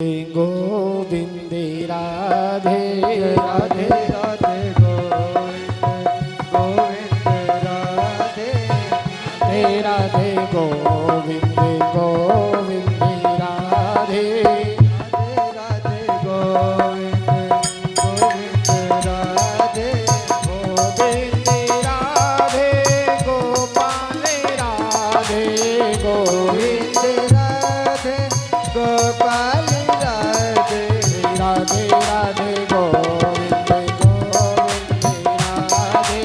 गोविंद राधे राधे राधे गोविंद गोविंद राधे राधे गोविंद गोविंद राधे राधे गोविंद गोविंद राधे गोविंद राधे गोपाल राधे गोविंद राधे गोपाल राधे राधे राधे गोविंद गोविंद राधे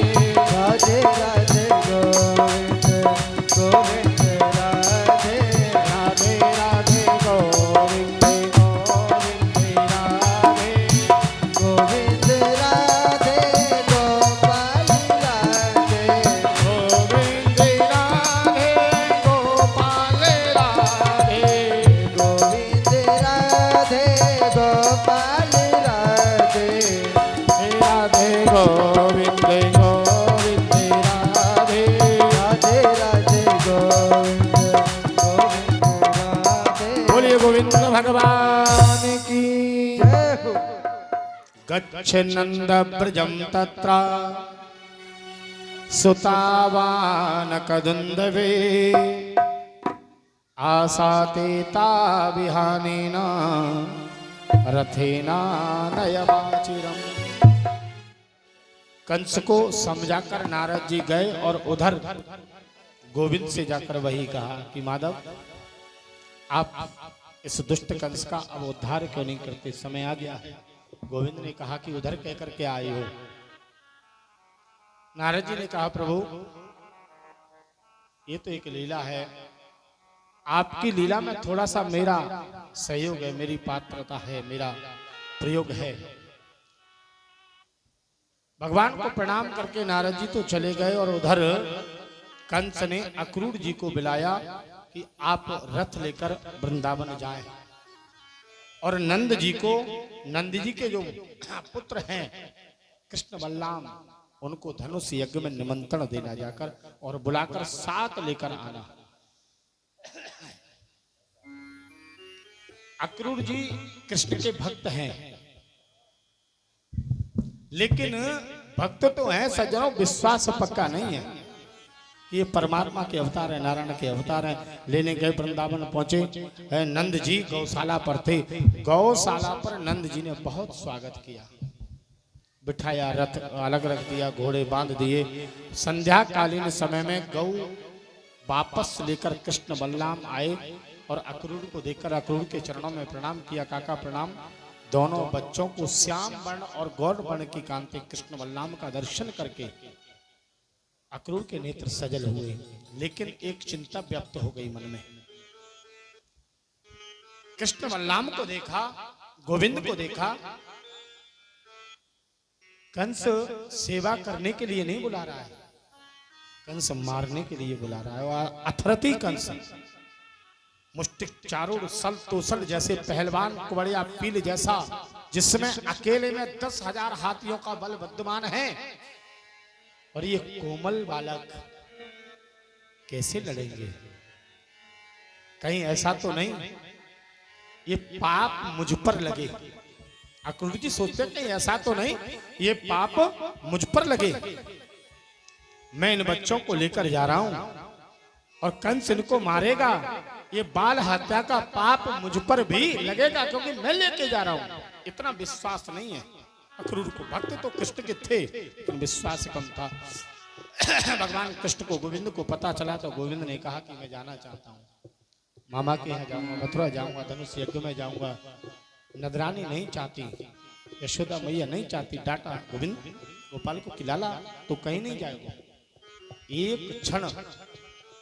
राधे राधे गोविंद गोविंद राधे राधे राधे गोविंद गोविंद राधे गोविंद राधे गोपाल राधे गोविंद राधे गोपाल राधे गोविंद राधे गोपाल राधे राधे गोविंद गोविंद राधे राधे राधे गोविंद गोविंद राधे बोलिए गोविंद भगवान की जय हो गच्छ नंद ब्रजम तत्र सुतावान कदुंदवे आसाते विहानेन रथेना नयवाचिरम। कंस को समझाकर नारद जी गए और उधर गोविंद से जाकर वही कहा कि माधव आप इस दुष्ट कंस का अब उद्धार क्यों नहीं करते, समय आ गया है। गोविंद ने कहा कि उधर कह करके आए हो। नारद जी ने कहा प्रभु ये तो एक लीला है, आपकी लीला में थोड़ा सा मेरा सहयोग है, मेरी पात्रता है, मेरा प्रयोग है। भगवान को प्रणाम करके नारद जी तो चले गए और उधर कंस ने अक्रूर जी को बुलाया कि आप रथ लेकर वृंदावन जाएं और नंद जी को, नंद जी के जो पुत्र हैं कृष्ण बलराम, उनको धनुष यज्ञ में निमंत्रण देना जाकर और बुलाकर साथ लेकर आना। अक्रूर जी कृष्ण के भक्त हैं, लेकिन भक्त तो हैं सज्जनों, विश्वास पक्का नहीं है कि ये परमात्मा के अवतार है, नारायण के अवतार हैं। लेने गए वृंदावन पहुंचे, नंद जी गौशाला पर थे। गौशाला पर नंद जी ने बहुत स्वागत किया, बिठाया, रथ अलग रख दिया, घोड़े बांध दिए। संध्या कालीन समय में गौ वापस लेकर कृष्ण बलराम आए और अक्रूर को देखकर अक्रूर के चरणों में प्रणाम किया। काका प्रणाम। दोनों बच्चों को श्याम वर्ण और गौर वर्ण की कांति कृष्ण बलराम का दर्शन करके अक्रूर के नेत्र सजल हुए, लेकिन एक चिंता व्यक्त हो गई मन में। कृष्ण बलराम को देखा, गोविंद को देखा, कंस सेवा करने के लिए नहीं बुला रहा है, कंस मारने के लिए बुला रहा है। और अथरथी कंस, मुष्टिक चारूढ़ सल तोसल जैसे पहलवान, कुबड़िया पील जैसा, जिसमें अकेले में 10,000 हाथियों का बल विद्यमान है, और ये कोमल बालक कैसे लड़ेंगे? कहीं ऐसा तो नहीं ये पाप मुझ पर लगे? अक्रूर जी सोचते हैं कहीं ऐसा तो नहीं ये पाप मुझ पर लगे। मैं इन बच्चों को लेकर जा रहा हूं और कंस इनको मारेगा, ये बाल हत्या का पाप मुझ पर भी लगेगा, क्योंकि मैं लेके जा रहा हूं। इतना विश्वास नहीं है अक्रूर को। भक्त तो कृष्ण के थे लेकिन विश्वास कम था। भगवान कृष्ण को, गोविंद को पता चला तो गोविंद ने कहा कि मैं जाना चाहता हूँ, मामा के यहाँ जाऊंगा, मथुरा जाऊंगा, धनुष यज्ञ में जाऊंगा। नदरानी नहीं चाहती, यशोदा मैया नहीं चाहती, डांटा। गोविंद गोपाल को खिलाला तो कहीं नहीं जाएगा। एक क्षण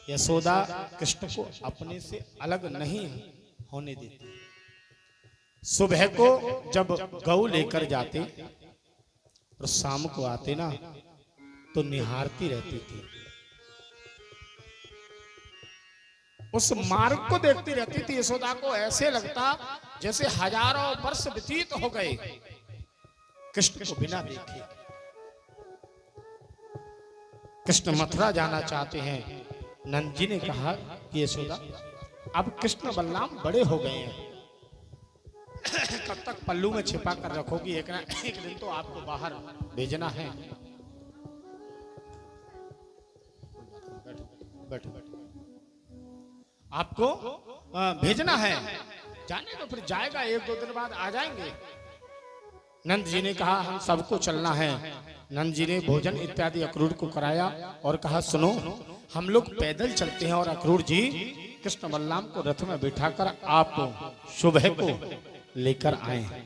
यशोदा कृष्ण को अपने से अलग नहीं होने देती। सुबह को जब गौ लेकर जाते और शाम को आते ना तो निहारती रहती थी, उस मार्ग को देखती रहती थी। यशोदा को ऐसे लगता जैसे हजारों वर्ष व्यतीत हो गए कृष्ण को बिना देखे। कृष्ण मथुरा जाना चाहते हैं। नंद जी ने कहा कि यशोदा अब कृष्ण बलराम बड़े हो गए हैं, कब तक पल्लू में छिपा कर रखोगी? एक ना एक दिन तो आपको बाहर भेजना है। बैठ बैठ आपको भेजना है। जाने तो फिर जाएगा, एक दो दिन बाद आ जाएंगे। नंद जी ने कहा हम सबको चलना है। नंद जी ने भोजन इत्यादि अक्रूर को कराया और कहा सुनो, हम लोग पैदल चलते हैं और अक्रूर जी कृष्ण बलराम को रथ में बिठाकर आप सुबह को लेकर आए।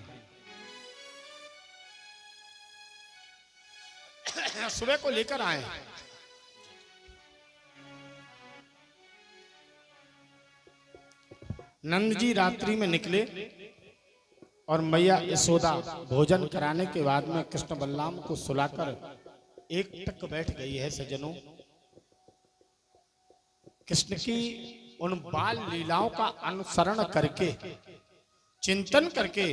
सुबह को लेकर आए। नंद जी रात्रि में निकले और मैया यशोदा भोजन कराने के बाद में कृष्ण बलराम को सुलाकर एक टक बैठ गई है। सज्जनों, कृष्ण की उन बाल लीलाओं का अनुसरण करके, चिंतन करके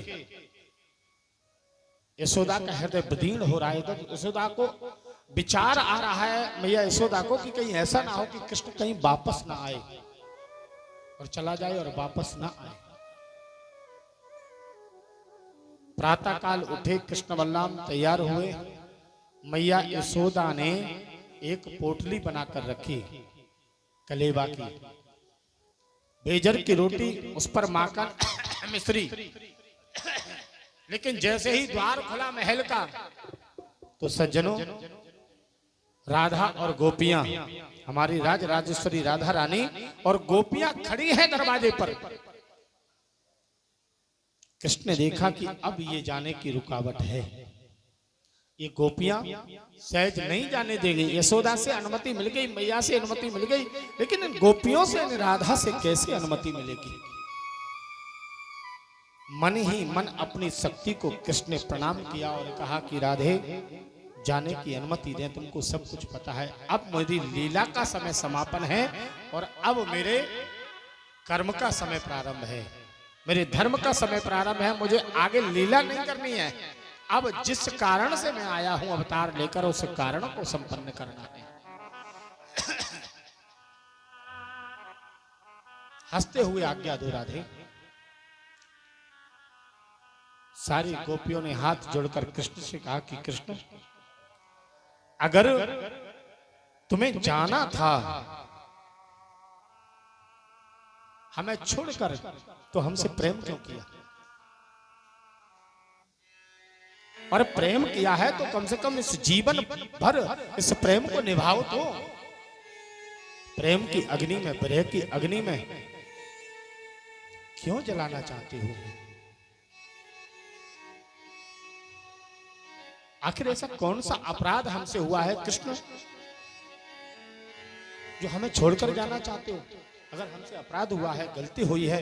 यशोदा का हृदय विदीर्ण हो रहा है। तो यशोदा को विचार आ रहा है, मैया यशोदा को, कि कहीं ऐसा ना हो कि कृष्ण कहीं वापस ना आए और चला जाए और वापस ना आए। प्रातः काल उठे कृष्ण बलराम, तैयार हुए। मैया यशोदा ने एक पोटली बनाकर रखी कलेवा की, बेजर की रोटी, उस पर माखन मिश्री। लेकिन जैसे ही द्वार खुला महल का तो सज्जनों, राधा और गोपियां, हमारी राज राजेश्वरी राधा रानी और गोपियां खड़ी हैं दरवाजे पर। कृष्ण ने देखा कि अब ये जाने की रुकावट है, ये गोपियां सहज नहीं जाने देंगी। यशोदा से अनुमति मिल गई, मैया से अनुमति मिल गई, लेकिन इन गोपियों से, इन राधा से कैसे अनुमति मिलेगी? मन ही मन अपनी शक्ति को कृष्ण ने प्रणाम किया और कहा कि राधे, जाने की अनुमति दें, तुमको सब कुछ पता है। अब मेरी लीला का समय समापन है और अब मेरे कर्म का समय प्रारंभ है, मेरे धर्म का समय प्रारंभ है। मुझे आगे लीला नहीं करनी है। अब जिस कारण से मैं आया हूं अवतार लेकर, उस कारण को संपन्न करना है। हंसते हुए आज्ञा दो राधे। सारी गोपियों ने हाथ जोड़कर कृष्ण से कहा कि कृष्ण, अगर तुम्हें जाना था हमें छोड़कर, तो हमसे प्रेम क्यों किया? और प्रेम किया है तो कम से कम इस जीवन भर इस प्रेम को निभाओ। तो प्रेम की अग्नि में, विरह की अग्नि में क्यों जलाना चाहती हो? आखिर ऐसा कौन सा अपराध हमसे हुआ है कृष्ण, जो हमें छोड़कर जाना चाहते हो? अगर हमसे अपराध हुआ है, गलती हुई है,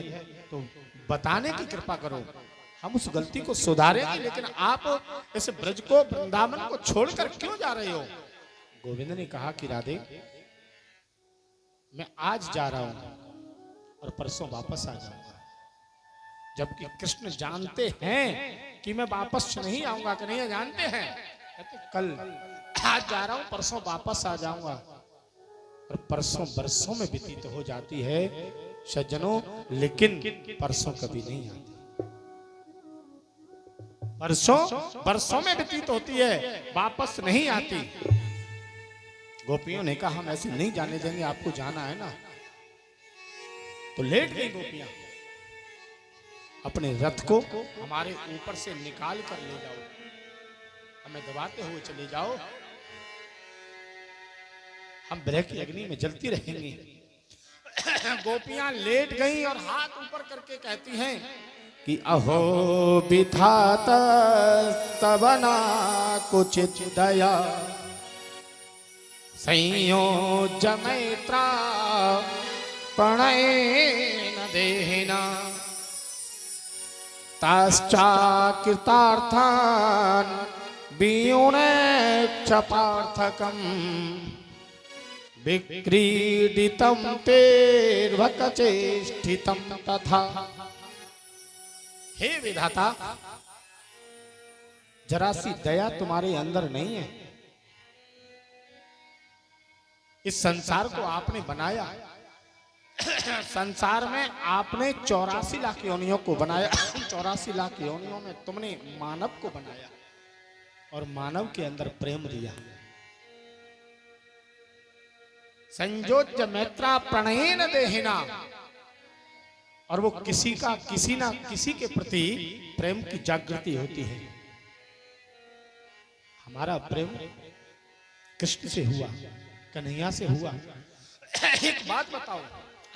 तो बताने की कृपा करो, हम उस गलती को सुधारेंगे। लेकिन आप इस ब्रज को, वृंदावन को छोड़कर क्यों जा रहे हो? गोविंद ने कहा कि राधे, मैं आज जा रहा हूं और परसों वापस आ जाऊंगा। जबकि कृष्ण जानते हैं कि मैं वापस नहीं आऊंगा, कि नहीं जानते हैं, कहते कल, आज जा रहा हूं, परसों वापस आ जाऊंगा। और परसों बरसों में व्यतीत हो जाती है सज्जनों, लेकिन परसों कभी नहीं आती। परसों बरसों में व्यतीत होती है, वापस नहीं आती। गोपियों ने कहा हम ऐसे नहीं जाने देंगे, आपको जाना है ना। तो लेट गई गोपियां। अपने रथ को हमारे ऊपर से निकाल कर ले जाओ, हमें दबाते हुए चले जाओ, हम विरह की अग्नि में जलती रहेंगी। गोपियां लेट गईं और हाथ ऊपर करके कहती हैं कि अहो विधाता तबना कुचित दया, संयोज मैत्रा प्रणय न देना, ताश्चाकृतार्थान् वियुणे च पार्थकम्, विक्रीडितं तेर्वकचेष्टितं तथा। हे विधाता, जरा सी दया तुम्हारे अंदर नहीं है? इस संसार को आपने बनाया, संसार में आपने 84 लाख योनियों को बनाया, 84 लाख योनियों में तुमने मानव को बनाया और मानव के अंदर प्रेम दिया। संयोज्य मैत्रा प्रणयेन देहिना, और वो किसी ना किसी के प्रति प्रेम की जागृति होती है। हमारा प्रेम कृष्ण से हुआ, कन्हैया से हुआ। एक बात बताओ,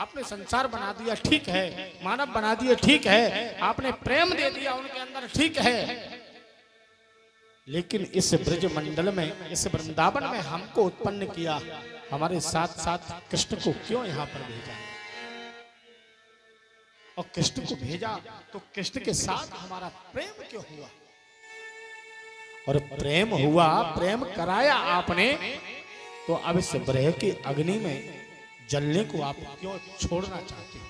आपने संसार बना दिया, ठीक है, मानव बना दिया, ठीक है, आपने प्रेम दे दिया उनके अंदर, ठीक है, लेकिन इस ब्रज मंडल में, इस वृंदावन में हमको उत्पन्न किया, हमारे साथ साथ कृष्ण को क्यों यहां पर भेजा? और कृष्ण को भेजा तो कृष्ण के साथ हमारा प्रेम क्यों हुआ? और प्रेम हुआ, प्रेम कराया आपने, तो अब इस ब्रह की अग्नि में जलने को आप क्यों छोड़ना चाहते हो?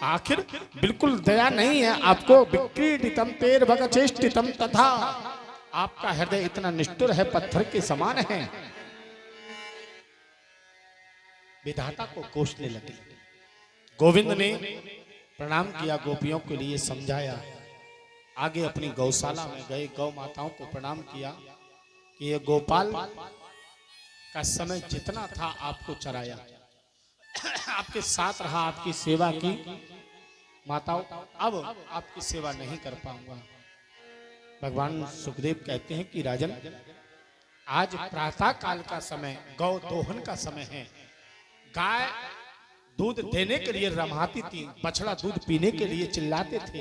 आखिर बिल्कुल दया नहीं है आपको? विक्रीडितम तेर भगचेष्टितम तथा, आपका हृदय इतना निष्ठुर है, पत्थर के समान है। विधाता को कोसने लगे। गोविंद ने प्रणाम किया, गोपियों के लिए समझाया, आगे अपनी गौशाला में गए, गौ माताओं को प्रणाम किया कि ये गोपाल का समय जितना था आपको चराया, आपके साथ रहा, आपकी सेवा की। माताओं, अब आपकी सेवा नहीं कर पाऊंगा। भगवान सुखदेव कहते हैं कि राजन, आज प्रातः काल का समय, गौ दोहन का समय है। गाय दूध देने के लिए रमाती थी, बछड़ा दूध पीने के लिए चिल्लाते थे।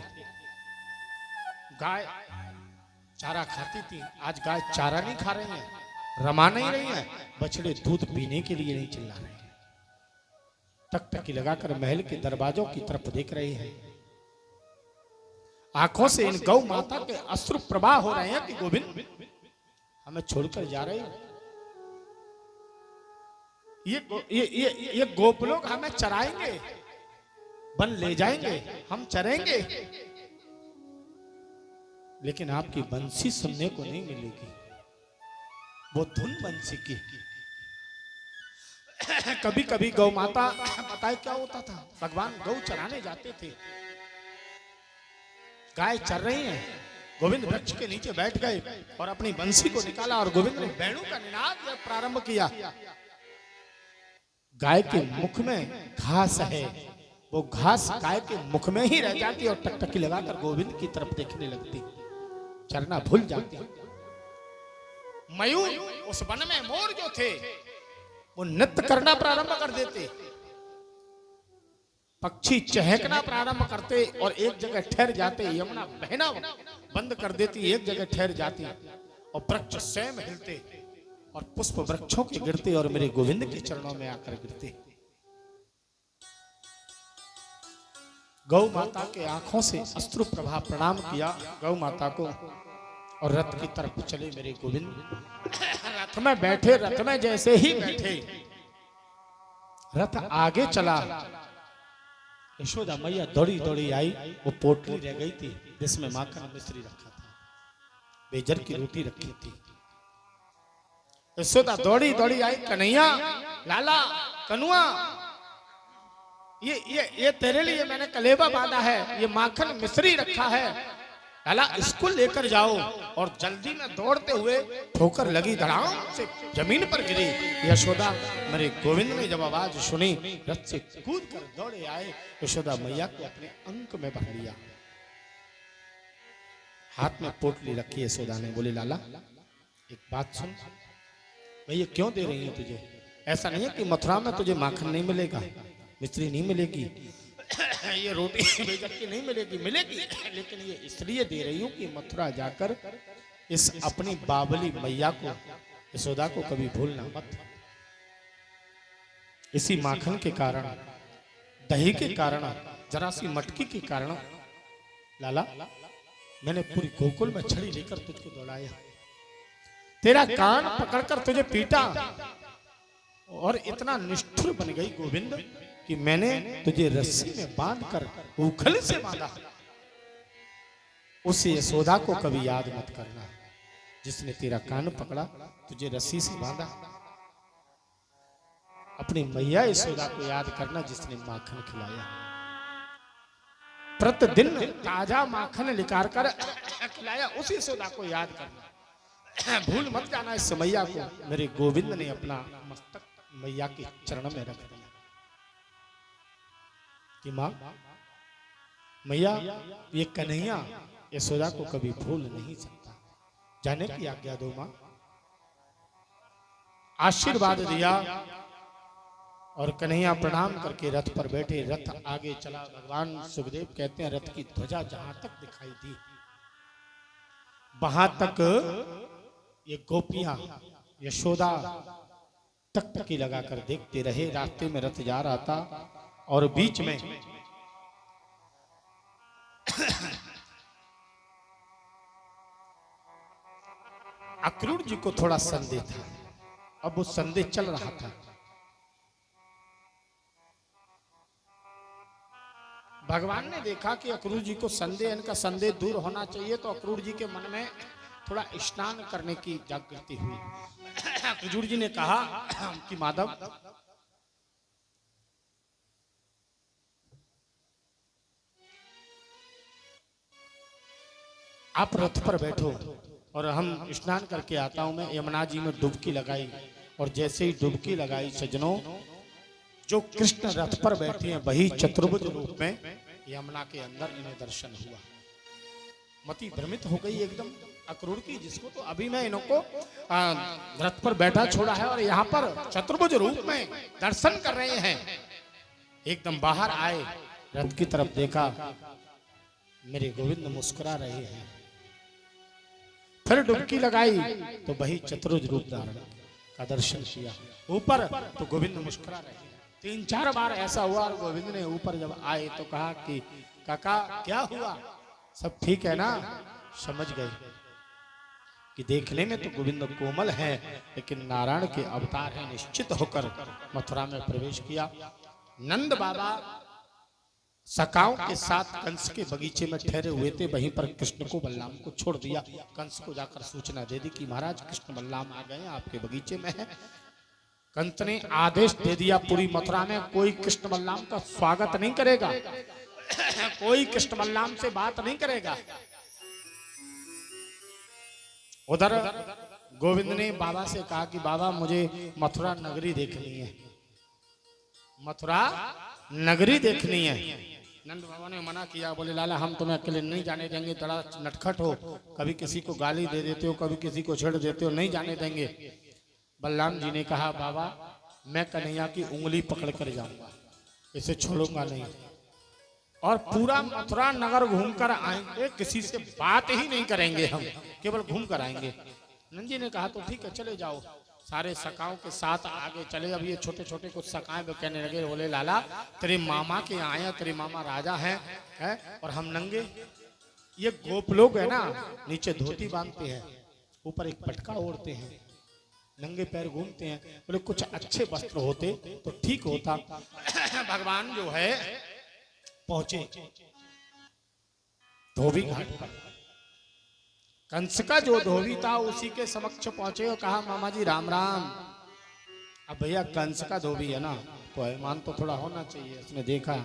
गाय चारा खाती थी, आज गाय चारा नहीं खा रही है, रमा नहीं रही है, बछड़े दूध पीने के लिए नहीं चिल्ला रहे हैं। टकटकी लगाकर महल के दरवाजों की तरफ देख रहे हैं। आंखों से इन गौ माता के अश्रु प्रवाह हो रहे हैं कि गोविंद हमें छोड़कर जा रहे हो। ये गोप लोग हमें चराएंगे, बन ले जाएंगे, हम चरेंगे, लेकिन आपकी बंसी सुनने को नहीं मिलेगी, वो धुन बंसी की। कभी कभी गौ माता, बताए क्या होता था, भगवान गौ चराने जाते थे, गाय चर रही है, गोविंद वृक्ष के नीचे बैठ गए और अपनी बंसी को निकाला और गोविंद ने वेणु का निनाद प्रारंभ किया। गाय के मुख में घास है, वो घास गाय के मुख में ही रह जाती और टकटकी लगाकर गोविंद की तरफ देखने लगती, चरना भूल जाती। मयूर, उस वन में मोर जो थे वो नृत्य करना प्रारंभ कर देते, पक्षी चहकना प्रारंभ करते और एक जगह ठहर जाते, यमुना बहना बंद कर देती, एक जगह ठहर जाती और वृक्ष स्वयं हिलते और पुष्प वृक्षों के गिरते और मेरे गोविंद के चरणों में आकर गिरते। गौ माता के आंखों से अश्रु प्रभा, प्रणाम किया गौ माता को और रथ की तरफ चले मेरे गोविंद। रथ में बैठे, रथ में जैसे ही बैठे, रथ आगे चला, यशोदा मैया दौड़ी दौड़ी आई। वो पोटली रह गई थी जिसमें माखन मिश्री रखा था, बेजर की रोटी रखी थी। यशोदा दौड़ी दौड़ी आई, कन्हैया, लाला, कनुआ, ये तेरे लिए मैंने कलेवा बांधा है, ये माखन मिश्री रखा है, लाला इसको लेकर जाओ। और जल्दी में दौड़ते हुए ठोकर लगी, धड़ाम से जमीन पर गिरी। यशोदा, मेरे गोविंद ने जब आवाज सुनी, रथ से कूद कर दौड़े आए, यशोदा मैया को अपने अंक में भर लिया, हाथ में पोटली रखी। यशोदा ने बोले, लाला एक बात सुन, मैं ये क्यों दे रही हूं तुझे? ऐसा नहीं है कि मथुरा में तुझे माखन नहीं मिलेगा, मिश्री नहीं मिलेगी, ये रोटी बेजर की नहीं मिलेगी, मिलेगी, लेकिन ये इसलिए दे रही हूं कि मथुरा जाकर इस अपनी बाबली मैया को, यशोदा को कभी भूलना मत। इसी माखन के कारण, दही के कारण, जरा सी मटकी के कारण, लाला मैंने पूरी गोकुल में छड़ी लेकर तुझको दौड़ाया, तेरा कान पकड़कर तुझे पीटा और इतना निष्ठुर बन गई गोविंद कि मैंने तुझे रस्सी में बांधकर उखल से बांधा। उस यशोदा को कभी याद मत करना जिसने तेरा कान पकड़ा, तुझे रस्सी से बांधा। अपनी मैया यशोदा को याद करना जिसने माखन खिलाया। प्रतिदिन ताजा माखन निकाल कर खिलाया, उस यशोदा को याद करना। भूल मत जाना इस मैया को। मेरे गोविंद ने अपना मस्तक मैया के चरण में रख दिया कि मां मैया, ये कन्हैया यशोदा को कभी भूल नहीं सकता। जाने की आज्ञा दो मां। आशीर्वाद दिया और कन्हैया प्रणाम करके रथ पर बैठे। रथ आगे चला। भगवान सुखदेव कहते हैं रथ की ध्वजा जहां तक दिखाई दी वहां तक ये गोपियां यशोदा टकटकी लगाकर देखते रहे। रास्ते में रथ जा रहा था और बीच में अक्रूर जी को थोड़ा संदेह था। अब वो संदेह चल रहा था। भगवान ने देखा कि अक्रूर जी को संदेह, इनका संदेह दूर होना चाहिए, तो अक्रूर जी के मन में थोड़ा स्नान करने की जागृति हुई। अक्रूर जी ने कहा कि माधव, आप रथ पर बैठो और हम स्नान करके आता हूं। मैं यमुना जी में डुबकी लगाई और जैसे ही डुबकी लगाई सज्जनों, जो कृष्ण रथ पर बैठे हैं वही चतुर्भुज रूप में यमुना के अंदर इन्हें दर्शन हुआ। मति भ्रमित हो गई एकदम अक्रूर की, जिसको तो अभी मैं इनको रथ पर बैठा छोड़ा है और यहाँ पर चतुर्भुज रूप में दर्शन कर रहे हैं। एकदम बाहर आए, रथ की तरफ देखा, मेरे गोविंद मुस्कुरा रहे हैं। फिर डुबकी लगाई तो वही चतुर्भुज रूप धारण का दर्शन किया। ऊपर तो गोविंद मुस्कुरा रहे हैं। 3-4 बार ऐसा हुआ और गोविंद ने ऊपर जब आए तो कहा कि काका क्या हुआ, सब ठीक है ना। समझ गए कि देखने में तो गोविंद कोमल है लेकिन नारायण के अवतार है। निश्चित होकर मथुरा में प्रवेश किया। नंद बाबा सखाओं के साथ कंस के बगीचे में ठहरे हुए थे। वहीं पर कृष्ण को बलराम को छोड़ दिया। कंस को जाकर सूचना दे दी कि महाराज कृष्ण बलराम आ गए, आपके बगीचे में है। कंस ने आदेश दे दिया पूरी मथुरा में कोई कृष्ण बलराम का स्वागत नहीं करेगा, कोई कृष्ण बलराम से बात नहीं करेगा। उधर गोविंद ने बाबा से कहा कि बाबा मुझे मथुरा नगरी देखनी है, मथुरा नगरी देखनी है। नंद बाबा ने मना किया, बोले लाला हम तुम्हें अकेले नहीं जाने देंगे, बड़ा नटखट हो, कभी किसी को गाली दे देते हो, कभी किसी को छेड़ देते हो, नहीं जाने देंगे। बलराम जी ने कहा बाबा मैं कन्हैया की उंगली पकड़ कर जाऊंगा, इसे छोड़ूंगा नहीं और पूरा मथुरा नगर घूमकर आएंगे, किसी से बात ही नहीं करेंगे, हम केवल घूम कर आएंगे। नंद जी ने कहा तो ठीक है चले जाओ। सारे सखाओं के साथ आगे चले। अब ये छोटे छोटे कुछ सखाएं कहने लगे, बोले लाला तेरे मामा के आए, तेरे मामा राजा हैं और हम नंगे। ये गोप लोग है ना, नीचे धोती बांधते हैं, ऊपर एक पटका ओढ़ते हैं, नंगे पैर घूमते हैं। बोले कुछ अच्छे वस्त्र होते तो ठीक होता। भगवान जो है पहुंचे धोबी घाट पर। कंस का जो धोबी था उसी के समक्ष पहुंचे और कहा मामा जी राम राम। अब भैया कंस का धोबी है ना, तो अभिमान तो थोड़ा होना चाहिए। उसने देखा,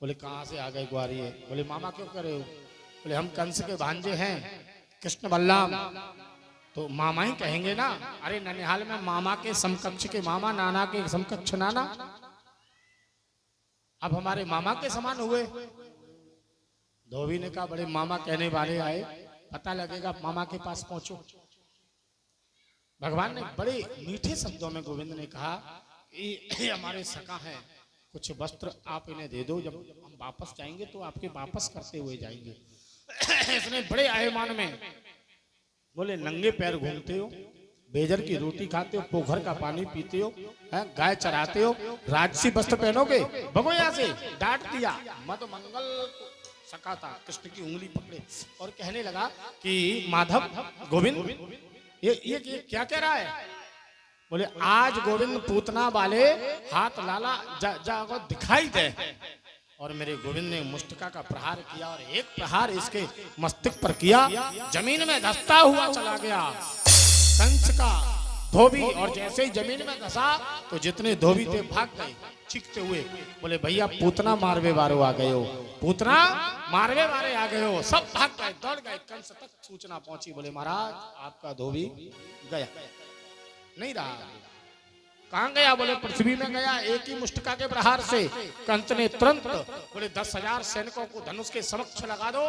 बोले कहाँ से आ गए ग्वारी है। बोले मामा क्यों कर रहे हो। बोले हम कंस के भांजे हैं कृष्ण बलराम, तो मामा ही कहेंगे ना। अरे ननिहाल में मामा के समकक्ष के मामा, नाना के समकक्ष नाना, अब हमारे मामा के समान हुए। धोबी ने कहा बड़े मामा कहने वाले आए, पता लगेगा मामा के पास पहुंचो। भगवान ने बड़े मीठे शब्दों में गोविंद ने कहा ये हमारे सखा हैं, कुछ वस्त्र आप इन्हें दे दो, जब हम वापस जाएंगे तो आपके वापस करते हुए जाएंगे। इसने बड़े अभिमान में बोले नंगे पैर घूमते हो, बेजर की रोटी खाते हो, पोखर का पानी पीते हो, गाय चराते हो, राजसी वस्त्र पहनोगे, भगो यहाँ से। डांट दिया। मद मंगल सका था, कृष्ण की उंगली पकड़े और कहने लगा कि माधव गोविंद ये क्या कह रहा है। बोले आज गोविंद पूतना वाले हाथ लाला जा दिखाई दे। और मेरे गोविंद ने मुष्टिका का प्रहार किया और एक प्रहार इसके मस्तक पर किया, जमीन में धंसता हुआ चला गया। कंस का धोबी, और जैसे ही जमीन में धसा तो जितने धोबी थे भाग गए चीखते हुए, बोले भैया पूतना मारवे वारो आ गए हो, पूतना मारवे वारे आ गए हो। सब भाग गए, दौड़ गए। कंस तक सूचना पहुंची, बोले महाराज आपका धोबी गया, नहीं रहा। कहां गया? बोले पृथ्वी में गया। एक ही मुष्टिका के प्रहार से कंस ने तुरंत बोले 10,000 सैनिकों को धनुष के समक्ष लगा दो,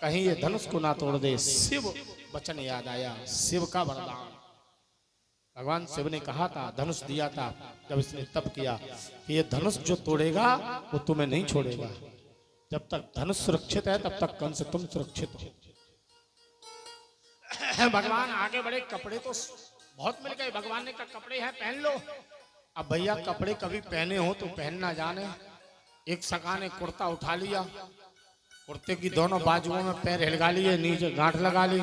कहीं ये धनुष को ना तोड़ दे। शिव वचन याद आया, शिव का वरदान। भगवान शिव ने कहा था, धनुष दिया था जब इसने तप किया कि ये धनुष जो तोड़ेगा वो तुम्हें नहीं छोड़ेगा। जब तक धनुष सुरक्षित है तब तक कंस तुम सुरक्षित हो। भगवान आगे बढ़े, कपड़े तो बहुत मिल गए। भगवान ने कहा कपड़े हैं पहन लो। अब भैया कपड़े कभी पहने हो तो पहनना जाने। एक सखा ने कुर्ता उठा लिया, कुर्ते की दोनों बाजुओं में पैर हिलगा लिए, नीचे गांठ लगा ली।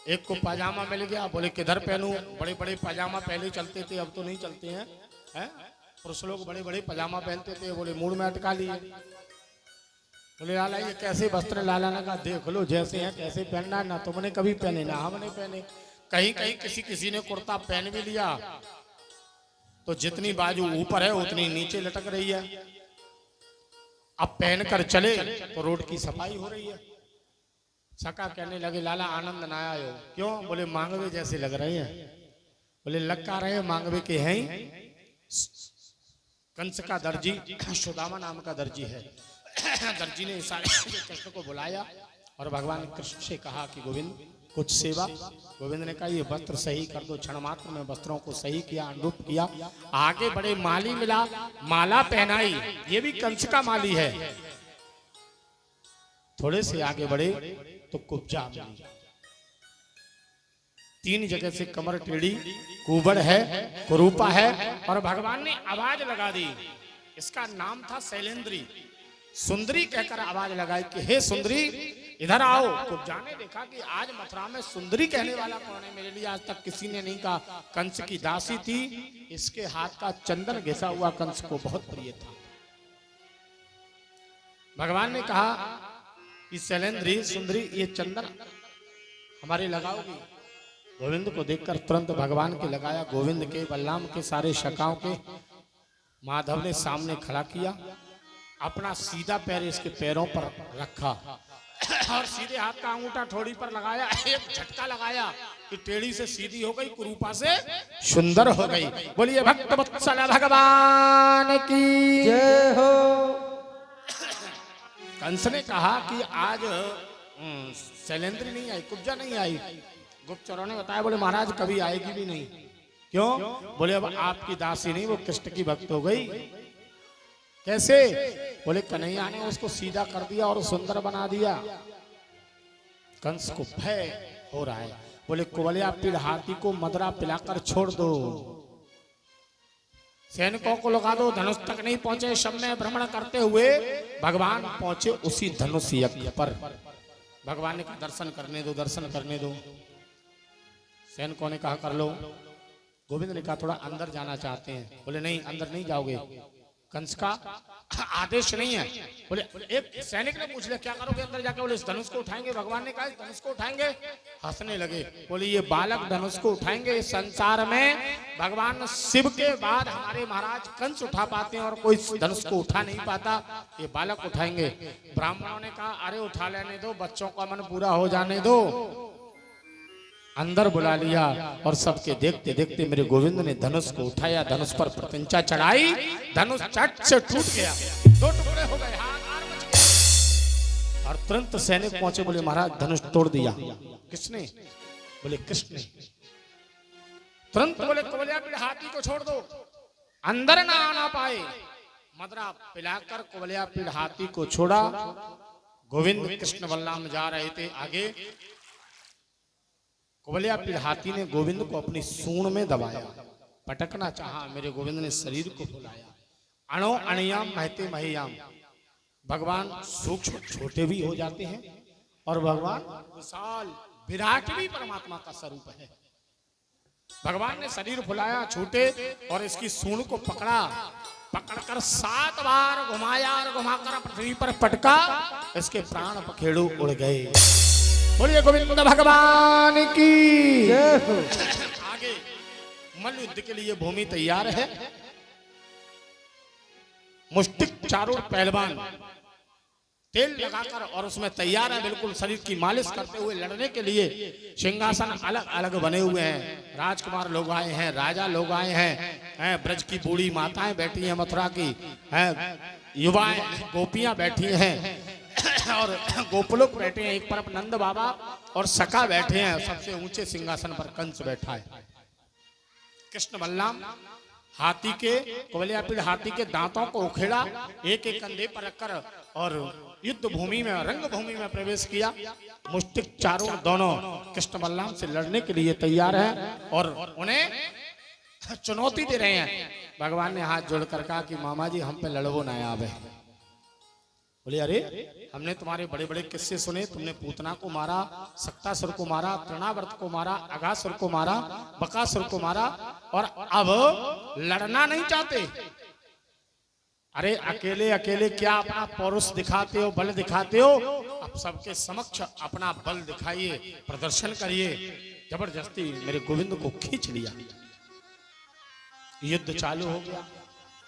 एक को पाजामा मिल गया, बोले किधर पहनूं? बड़े बड़े पाजामा पहले चलते थे, अब तो नहीं चलते हैं, पुरुष लोग बड़े बड़े पाजामा पहनते थे, बोले मूड में अटका लिए। बोले लाला ये कैसे वस्त्र? लाला ने कहा देख लो जैसे हैं कैसे पहनना, ना तुमने कभी पहने ना हमने पहने। कहीं कहीं किसी ने कुर्ता पहन भी लिया तो जितनी बाजू ऊपर है उतनी नीचे लटक रही है। अब पहन कर चले तो रोड की सफाई हो रही है। सका कहने लगे लाला आनंद ना आयो। क्यों? बोले मांगवे जैसे लग रहे हैं। बोले लग का रहे मांगवे के हैं। कंस का दर्जी सुदामा नाम का दर्जी है। दर्जी ने सारे कृष्ण को बुलाया और भगवान कृष्ण से कहा कि गोविंद कुछ सेवा। गोविंद ने कहा ये वस्त्र सही कर दो। क्षण मात्र में वस्त्रों को सही किया, अनुरूप किया। आगे बड़े, माली मिला, माला पहनाई। ये भी कंस का माली है। थोड़े से आगे बढ़े तो कुब्जा मिली। 3 जगह से कमर टेढ़ी, कुबड़ है, कुरूपा है, और भगवान ने आवाज लगा दी। इसका नाम था शैलेंद्री। सुंदरी कहकर आवाज लगाई कि हे सुंदरी इधर आओ। कुब्जा ने देखा कि आज मथुरा में सुंदरी कहने वाला कौन है? मेरे लिए आज तक किसी ने नहीं कहा। कंस की दासी थी, इसके हाथ का चंदन घिसा हुआ कंस को बहुत प्रिय था। भगवान ने कहा कि शैलेंद्री, सुंदरी, ये चंदन हमारे लगाओगी? गोविंद को देखकर तुरंत भगवान के लगाया। गोविंद के, बलराम के, सारे शकाओं के माधव ने सामने खड़ा किया। अपना सीधा पैर इसके पैरों पर रखा और सीधे हाथ का अंगूठा ठोड़ी पर लगाया। एक झटका लगाया कि टेढ़ी से सीधी हो गई, कुरूपा से सुंदर हो गई। बोलिए भक्त वत्सल भगवान की जय हो। कंस ने कहा कि आज शैलेंद्री नहीं आई, कुब्जा नहीं आई। गुप्तचरों ने बताया, बोले महाराज कभी आएगी भी नहीं। क्यों? बोले अब आपकी दासी नहीं, वो कृष्ण की भक्त हो गई। कैसे? बोले कन्हैया ने उसको सीधा कर दिया और सुंदर बना दिया। कंस को भय हो रहा है। बोले कुबलिया पीड़ हाथी को मदरा पिलाकर छोड़ दो, सैनिकों को लगा दो। धनुष तक नहीं पहुंचे, सब में भ्रमण करते हुए भगवान पहुंचे उसी धनुष यज्ञ पर। भगवान ने कहा दर्शन करने दो, दर्शन करने दो। सैनिकों ने कहा कर लो। गोविंद ने कहा थोड़ा अंदर जाना चाहते हैं। बोले नहीं, अंदर नहीं जाओगे, कंस का आदेश नहीं है। बोले एक सैनिक ने पूछ लिया क्या करोगे अंदर जाके? बोले इस धनुष को उठाएंगे। भगवान ने कहा इस धनुष को उठाएंगे? हंसने लगे। बोले ये बालक धनुष को उठाएंगे। इस संसार में भगवान शिव के बाद हमारे महाराज कंस उठा पाते हैं और कोई धनुष को उठा नहीं पाता, ये बालक उठाएंगे। ब्राह्मणों ने कहा अरे उठा लेने दो, बच्चों का मन पूरा हो जाने दो। अंदर बुला लिया और सबके देखते देखते मेरे गोविंद ने धनुष को उठाया, धनुष पर प्रत्यंचा चढ़ाई। धनुष चट से टूट गया, 2 टुकड़े हो गए, हाहाकार मच गया। और तुरंत सैनिक पहुंचे, बोले महाराज धनुष तोड़ दिया। किसने? बोले कृष्ण ने। तुरंत बोले कुबलिया पीड़ हाथी को छोड़ दो, अंदर ना आना पाए। मदरा पिलाकर कुबलिया पीड़ हाथी को छोड़ा। गोविंद कृष्ण बलराम जा रहे थे आगे। कुबलिया पीड़ हाथी ने गोविंद को अपनी सूंड में दबाया, पटकना चाहा। मेरे गोविंद ने शरीर को फुलाया। अणो अणयाम महते महियाम। भगवान सूक्ष्म छोटे भी हो जाते हैं और भगवान विशाल विराट भी परमात्मा का स्वरूप है। भगवान ने शरीर फुलाया, छूटे और इसकी सूंड को पकड़ा। पकड़कर 7 बार घुमाया और घुमाकर पृथ्वी पर पटका। इसके प्राण पखेड़ू उड़ गए। बोलिए गोविंद भगवान की जय हो। आगे मल्ल युद्ध के लिए भूमि तैयार है। मुष्टिक चारों पहलवान तेल लगाकर और उसमें तैयार है, बिल्कुल शरीर की मालिश करते हुए लड़ने के लिए। सिंहासन अलग अलग बने हुए हैं, राजकुमार लोग आए हैं, राजा लोग आए हैं, ब्रज की बूढ़ी माताएं बैठी हैं, मथुरा की युवाएं गोपियां बैठी हैं और गोपलोक बैठे हैं। एक तरफ नंद बाबा और सखा बैठे हैं, सबसे ऊंचे सिंहासन पर कंस बैठा है। कृष्ण बलराम हाथी के कुबलियापीड़ हाथी के दांतों को उखेड़ा, एक एक कंधे पर रखकर और युद्ध भूमि में रंग भूमि में प्रवेश किया। मुष्टिक चारों दोनों कृष्ण बलराम से लड़ने के लिए तैयार हैं और उन्हें चुनौती दे रहे हैं। भगवान ने हाथ जोड़कर कहा कि मामा जी हम पे लड़वो ना आवे। बोले अरे हमने तुम्हारे बड़े बड़े किस्से सुने, तुमने पूतना को मारा, सक्तासुर को मारा, तृणावर्त को मारा, अघासुर को मारा, बकासुर को मारा और अब लड़ना नहीं चाहते। अरे अकेले अकेले क्या अपना पौरुष दिखाते हो, बल दिखाते हो? अब सबके समक्ष अपना बल दिखाइए, प्रदर्शन करिए। जबरदस्ती मेरे गोविंद को खींच लिया, युद्ध चालू हो गया।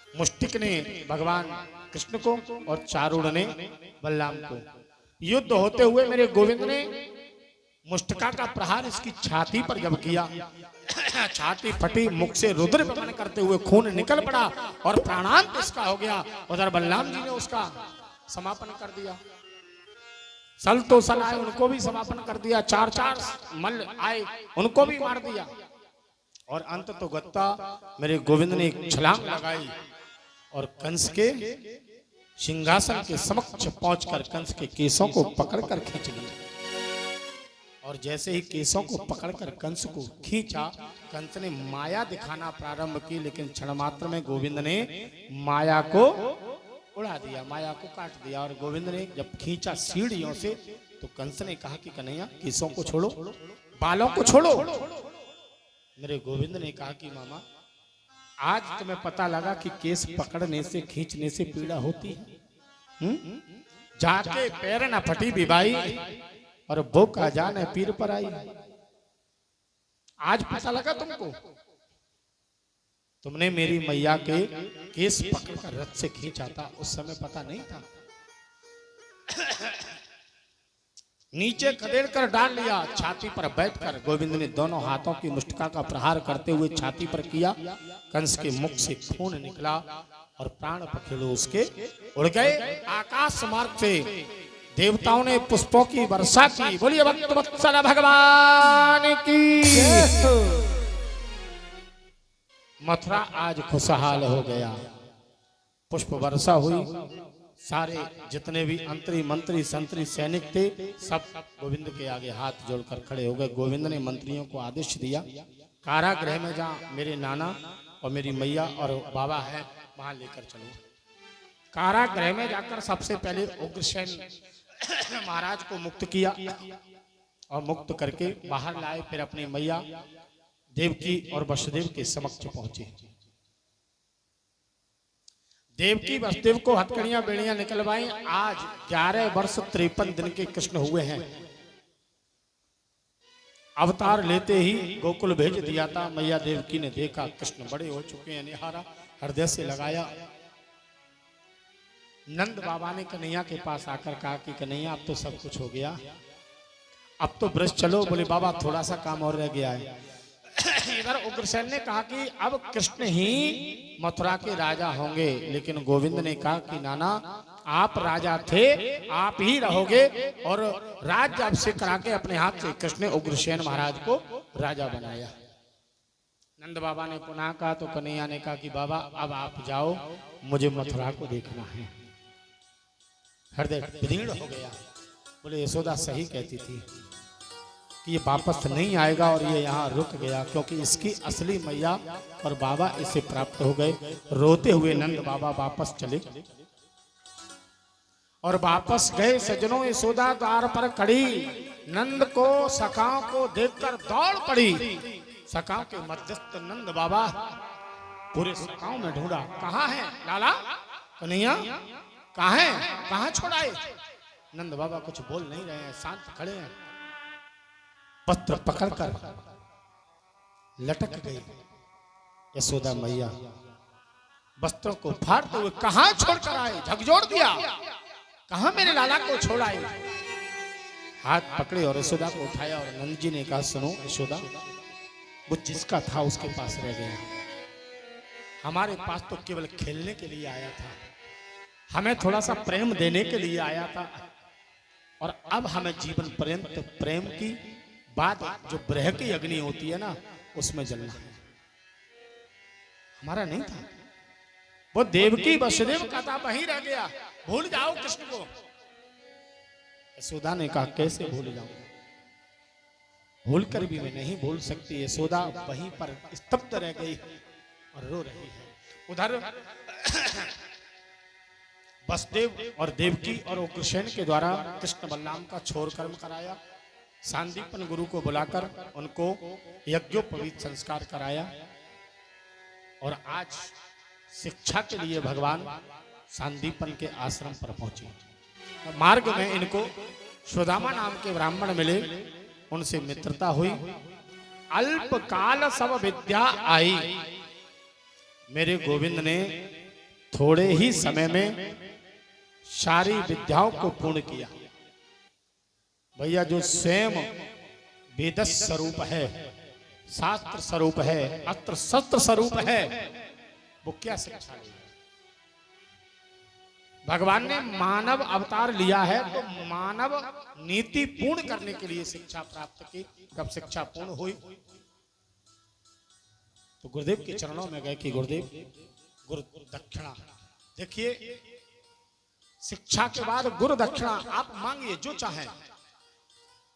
मुष्टिक ने भगवान कृष्ण को और चारूढ़ ने बलराम को। युद्ध होते हुए मेरे गोविंद ने मुष्टिका का प्रहार इसकी छाती पर जब किया, छाती फटी, मुख से रुद्र पवन करते हुए खून निकल पड़ा और प्राणांत इसका हो गया। उधर बलराम जी ने उसका समापन कर दिया। सल तो सल आए, उनको भी समापन कर दिया। चार चार मल्ल आए, उनको भी मार दिया। और अंत तो गत्ता मेरे गोविंद ने एक छलांग लगाई और कंस के सिंहासन के समक्ष पहुंचकर कंस के केसों को पकड़कर खींच लिया। और जैसे ही केसों को पकड़कर कंस को खींचा, कंस ने माया दिखाना प्रारंभ की, लेकिन क्षण मात्र में गोविंद ने माया को उड़ा दिया, माया को काट दिया। और गोविंद ने जब खींचा सीढ़ियों से, तो कंस ने कहा कि कन्हैया केसों को छोड़ो, बालों को छोड़ो। मेरे गोविंद ने कहा कि मामा आज तुम्हें पता लगा कि केस पकड़ने से, खींचने से पीड़ा होती है। जाके पैर न फटी बिबाई और वो का जाने पीर पर आई। आज पता लगा तुमको? तुमने मेरी मैया के केस पकड़कर रथ से खींचा था, उस समय पता नहीं था। नीचे खदेड़ कर डाल लिया। छाती पर बैठकर गोविंद ने दोनों हाथों की मुष्टिका का प्रहार करते हुए छाती पर किया। कंस के मुख से खून निकला और प्राण पखेरु उसके उड़ गए। आकाश मार्ग से देवताओं ने पुष्पों की वर्षा की। बोलिए भक्त वत्सल भगवान की। मथुरा आज खुशहाल हो गया, पुष्प वर्षा हुई। सारे जितने भी अंतरी मंत्री संतरी सैनिक थे, सब गोविंद के आगे हाथ जोड़कर खड़े हो गए। गोविंद ने मंत्रियों को आदेश दिया, कारागृह में जहाँ मेरे नाना और मेरी मैया और बाबा है, वहां लेकर चलो। कारागृह में जाकर सबसे पहले उग्रसेन महाराज को मुक्त किया और मुक्त करके बाहर लाए। फिर अपनी मैया देवकी और वसुदेव के समक्ष पहुंचे। देवकी वसुदेव को हथकड़ियां बेड़ियां निकलवाई। आज 11 वर्ष 53 दिन के कृष्ण हुए हैं। अवतार लेते ही गोकुल भेज दिया था। मैया देवकी ने देखा कृष्ण बड़े हो चुके हैं, निहारा, हृदय से लगाया। नंद बाबा ने कन्हैया के पास आकर कहा कि कन्हैया अब तो सब कुछ हो गया, अब तो ब्रज चलो। बोले बाबा थोड़ा सा काम और रह गया है। इधर उग्रसेन ने कहा कि अब कृष्ण ही मथुरा के राजा होंगे, लेकिन गोविंद ने कहा कि नाना आप राजा थे, आप ही रहोगे। और राज्य आपसे करा के अपने हाथ से कृष्ण ने उग्रसेन महाराज को राजा बनाया। नंद बाबा ने पुनः कहा तो कन्हैया ने कहा कि बाबा अब आप जाओ, मुझे मथुरा को देखना है। हृदय विदीर्ण हो गया। बोले यशोदा सही कहती थी कि ये वापस नहीं आएगा और ये यहाँ रुक गया, क्योंकि इसकी असली मैया और बाबा इसे प्राप्त हो गए। रोते हुए नंद बाबा वापस चले और वापस गए। सज्जनों यशोदा द्वार पर खड़ी नंद को सखाओं को देखकर दौड़ पड़ी। सखाओं के मध्यस्थ नंद बाबा पूरे सखाओं में ढूंढा, कहाँ है लाला कन्हैया, कहाँ है, कहाँ छोड़ाए? नंद बाबा कुछ बोल नहीं रहे हैं, शांत खड़े हैं। वस्त्र पकड़कर लटक गई। यशोदा मैया वस्त्रों को फाड़ते हुए कहां छोड़कर आए, झकझोर दिया, कहां मेरे लाला को छोड़ आए। हाथ पकड़े और यशोदा को उठाया और नंद जी ने कहा, सुनो यशोदा, वो जिसका था उसके पास रह गया, हमारे पास तो केवल खेलने के लिए आया था, हमें थोड़ा सा प्रेम देने के लिए आया था, और अब हमें जीवन पर्यंत प्रेम की बात जो ब्रह की अग्नि होती है ना, उसमें जलना है, हमारा नहीं था। वो देवकी वसुदेव का था, वहीं रह गया, भूल जाओ कृष्ण को। यशोदा ने कहा, कैसे भूल जाऊं, भूल कर भी मैं नहीं भूल सकती। यशोदा वहीं पर स्तब्ध रह गई और रो रही है। उधर वसुदेव और देवकी और उग्रसेन के द्वारा कृष्ण बलराम का छोर कर्म कराया, सांदीपन गुरु को बुलाकर उनको यज्ञोपवीत संस्कार कराया, और आज शिक्षा के लिए भगवान सांदीपन के आश्रम पर पहुंचे। मार्ग में इनको सुदामा नाम के ब्राह्मण मिले, उनसे मित्रता हुई। अल्पकाल सब विद्या आई, मेरे गोविंद ने थोड़े ही समय में सारी विद्याओं को पूर्ण किया। भैया जो स्वयं वेद स्वरूप है, शास्त्र स्वरूप है, अस्त्र शस्त्र स्वरूप है, वो क्या शिक्षा ली? भगवान ने मानव अवतार लिया है तो मानव नीति पूर्ण करने के लिए शिक्षा प्राप्त की। जब शिक्षा पूर्ण हुई तो गुरुदेव के चरणों में गए कि गुरुदेव गुरु दक्षिणा। देखिए, शिक्षा के बाद गुरु दक्षिणा आप मांगिए जो चाहे।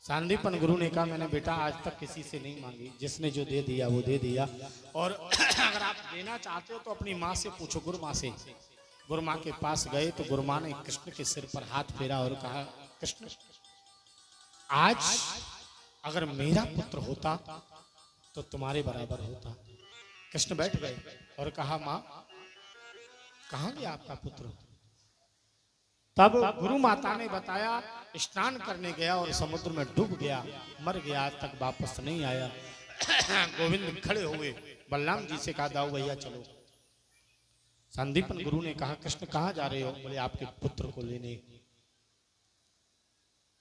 सांदीपन गुरु ने कहा, मैंने बेटा आज तक किसी से नहीं मांगी, जिसने जो दे दिया वो दे दिया, और अगर आप देना चाहते हो तो अपनी माँ से पूछो, गुरु माँ से। गुरु माँ के पास गए तो गुरु माँ ने कृष्ण के सिर पर हाथ फेरा और कहा, कृष्ण आज अगर मेरा पुत्र होता तो तुम्हारे बराबर होता। कृष्ण बैठ गए और कहा, माँ कहाँ गया आपका पुत्र? तब गुरु माता ने बताया, स्नान करने गया और समुद्र में डूब गया, मर गया, आज तक वापस नहीं आया। गोविंद खड़े हुए, बलराम जी से कहा, दाऊ भैया चलो। संदीपन गुरु ने कहा, कृष्ण कहाँ जा रहे हो? बोले आपके पुत्र को लेने।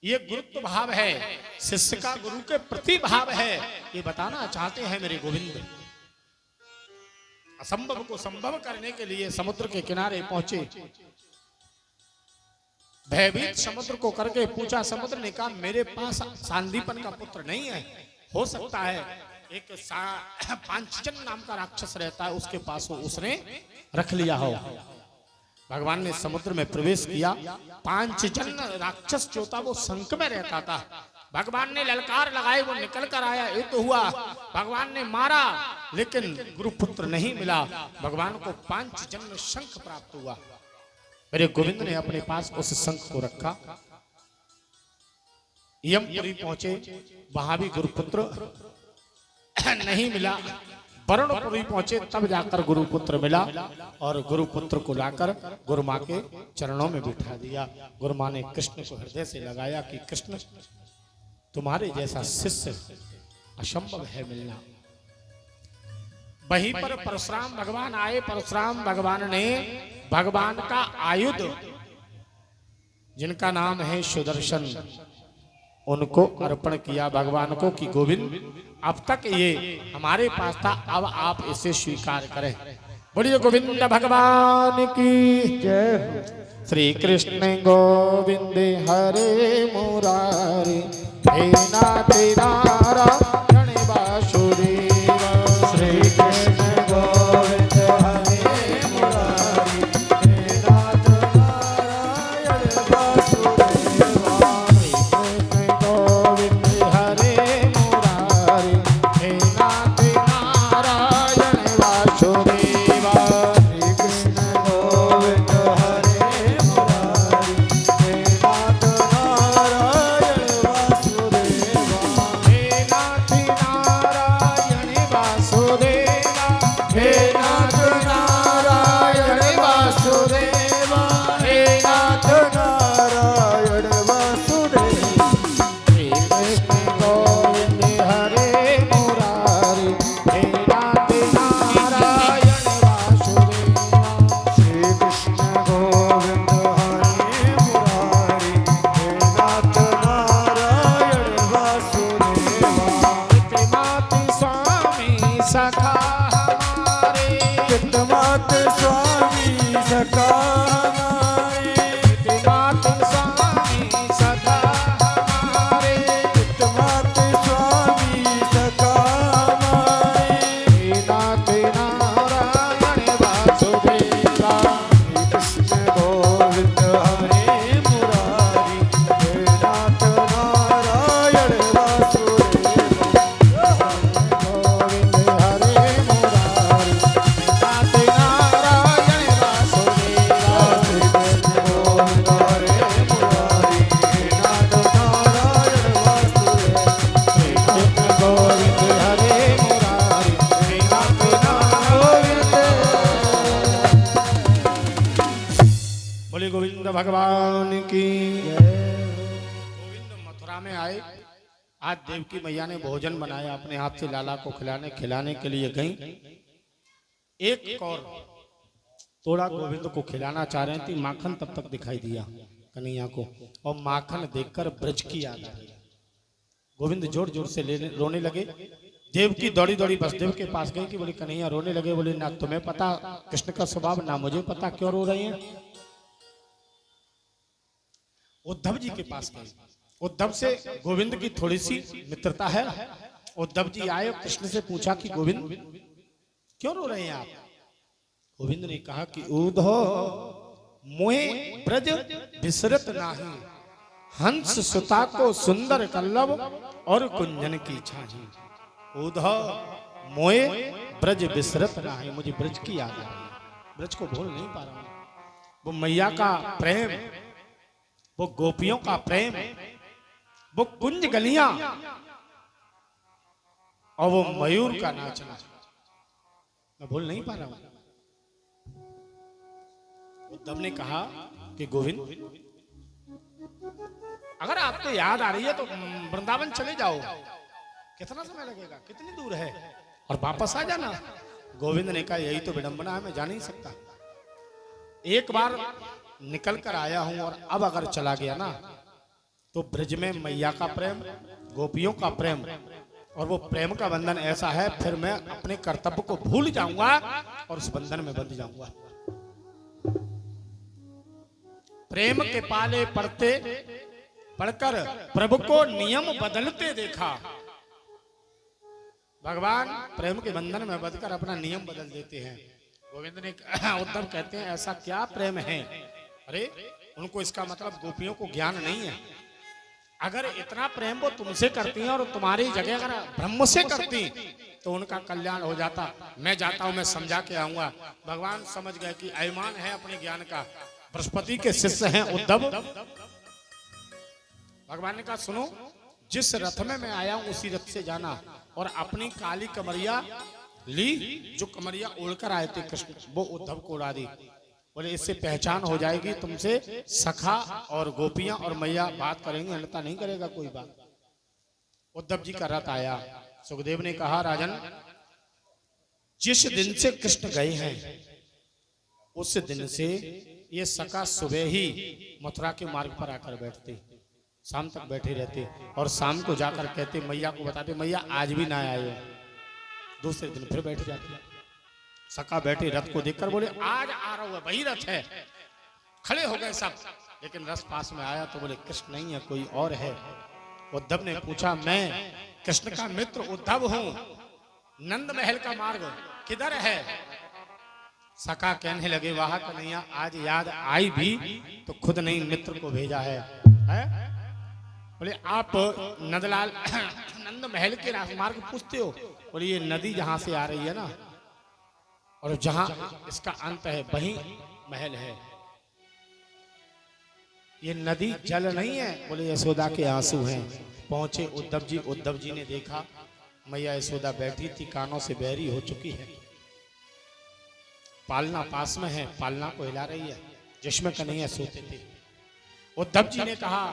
ये गुरुत्व भाव है, शिष्य का गुरु के प्रति भाव है, ये बताना चाहते हैं मेरे गोविंद। असंभव को संभव करने के लिए समुद्र के किनारे पहुंचे। भयभीत समुद्र को करके पूछा, समुद्र ने कहा, मेरे पास सांदीपन का पुत्र नहीं है, हो सकता है एक पांचजन नाम का राक्षस रहता है, उसके पास हो, उसने रख लिया हो। भगवान ने समुद्र में प्रवेश किया। पांचजन राक्षस जो था वो शंख में रहता था। भगवान ने ललकार लगाई, वो निकल कर आया, ये तो हुआ। भगवान ने मारा लेकिन गुरुपुत्र नहीं मिला। भगवान को पांचजन शंख प्राप्त हुआ। मेरे गोविंद ने अपने पास उस शंख को रखा। यमपुरी पहुंचे, वहां भी गुरुपुत्र नहीं मिला। वरुणपुरी पहुंचे, तब जाकर गुरुपुत्र मिला, और गुरुपुत्र को लाकर गुरु माँ के चरणों में बिठा दिया। गुरु माँ ने कृष्ण को हृदय से लगाया कि कृष्ण तुम्हारे जैसा शिष्य असंभव है मिलना। वहीं पर परशुराम भगवान आए। परशुराम भगवान ने भगवान का आयुध, जिनका नाम है सुदर्शन, उनको अर्पण किया भगवान को कि गोविंद अब तक ये हमारे पास था, अब आप इसे स्वीकार करें। बोलिए गोविंद भगवान की जय। श्री कृष्ण गोविंद हरे मुरारी, हे नाथ नारायण वासुदेव। श्री कृष्ण गोविंद हरे मुरारी, हे नाथ नारायण वासुदेव। गोविंद हरे मुरारी, हे नाथ नारायण वासुदेव। श्री कृष्ण गोविंद हरे मुरारी, हे नाथ नारायण वासुदेव। भगवान की। गोविंद मथुरा में आए। आज देवकी मैया ने भोजन बनाया, अपने हाथ से लाला को खिलाने के लिए गई। एक और थोड़ा गोविंद को खिलाना चाह रहे थी, माखन तब तक दिखाई दिया कन्हैया को, और माखन देखकर ब्रज की याद आ गई। गोविंद जोर जोर से रोने लगे। देवकी दौड़ी दौड़ी बसदेव के पास गई कि बोली कन्हैया रोने लगे। बोले ना तुम्हें पता कृष्ण का स्वभाव, ना मुझे पता क्यों रो रहे हैं। उद्धव जी के पास गए। उद्धव से गोविंद की थोड़ी सी मित्रता है। उद्धव जी आए और कृष्ण से पूछा कि गोविंद क्यों रो रहे हैं आप। गोविंद ने कहा कि उद्धव मोहे ब्रज बिसरत नाही, हंस सुता को सुंदर कल्लव और कुंजन की छाही। उद्धव मोहे ब्रज बिसरत नाही, मुझे ब्रज की याद आ रही है, ब्रज को भूल नहीं पा रहा हूं। वो मैया का प्रेम, वो गोपियों का प्रेम, वो कुंज गलियां और वो मयूर का नाचना मैं भूल नहीं पा रहा हूं। उद्धव ने कहा कि गोविंद अगर आपको याद आ रही है तो वृंदावन चले जाओ, कितना समय लगेगा, कितनी दूर है, और वापस आ जाना। गोविंद ने कहा यही तो विडंबना है, मैं जा नहीं सकता। एक बार निकल कर आया हूं और अब अगर चला गया ना तो ब्रज में मैया का प्रेम, गोपियों का प्रेम, और वो प्रेम का बंधन ऐसा है फिर मैं अपने कर्तव्य को भूल जाऊंगा और उस बंधन में बंध जाऊंगा। प्रेम के पाले पड़ते पढ़कर प्रभु को नियम बदलते देखा। भगवान प्रेम के बंधन में बंधकर अपना नियम बदल देते हैं। गोविंद ने उद्धव कहते हैं ऐसा क्या प्रेम है। अरे उनको इसका मतलब गोपियों को ज्ञान नहीं है। अगर इतना प्रेम वो तुमसे करती हैं और तुम्हारी जगह अगर ब्रह्म से करती तो उनका कल्याण हो जाता। मैं जाता हूं, मैं समझा के आऊंगा। भगवान समझ गए कि अभिमान है अपने ज्ञान का। बृहस्पति के शिष्य हैं उद्धव। भगवान ने कहा सुनो, जिस रथ में मैं आया हूं उसी रथ से जाना, और अपनी काली कमरिया ली, जो कमरिया ओढ़कर आए थे कृष्ण, वो उद्धव को उड़ा दी। बोले इससे पहचान हो जाएगी तुमसे, सखा और गोपियां और मैया बात करेंगे, अन्यथा नहीं करेगा कोई बात। उद्धव जी का रथ आया। सुखदेव ने कहा राजन, जिस दिन से कृष्ण गए हैं उस दिन से ये सखा सुबह ही मथुरा के मार्ग पर आकर बैठते, शाम तक बैठे रहते, और शाम को जाकर कहते मैया को बताते मैया आज भी ना आए। दूसरे दिन फिर बैठ जाते। सखा बैठे रथ को देखकर बोले आज आ रहा हुआ, वही रथ है। खड़े हो गए सब, लेकिन रथ पास में आया तो बोले कृष्ण नहीं है, कोई और है। उद्धव ने पूछा मैं कृष्ण का मित्र उद्धव हूं, नंद महल का मार्ग किधर है। सखा कहने लगे वाह कन्हैया, आज याद आई भी तो खुद नहीं मित्र को भेजा है? बोले आप नंदलाल नंद महल के मार्ग पूछते हो? बोले ये नदी जहां से आ रही है ना, और जहां इसका अंत है वहीं महल है। ये नदी जल नहीं है। बोले यशोदा के आंसू हैं। पहुंचे उद्धव जी। उद्धव जी ने देखा मैया यशोदा बैठी थी, कानों से बहरी हो चुकी है। पालना पास में है, पालना को हिला रही है जिसमें कन्हैया सोते थे। उद्धव जी ने कहा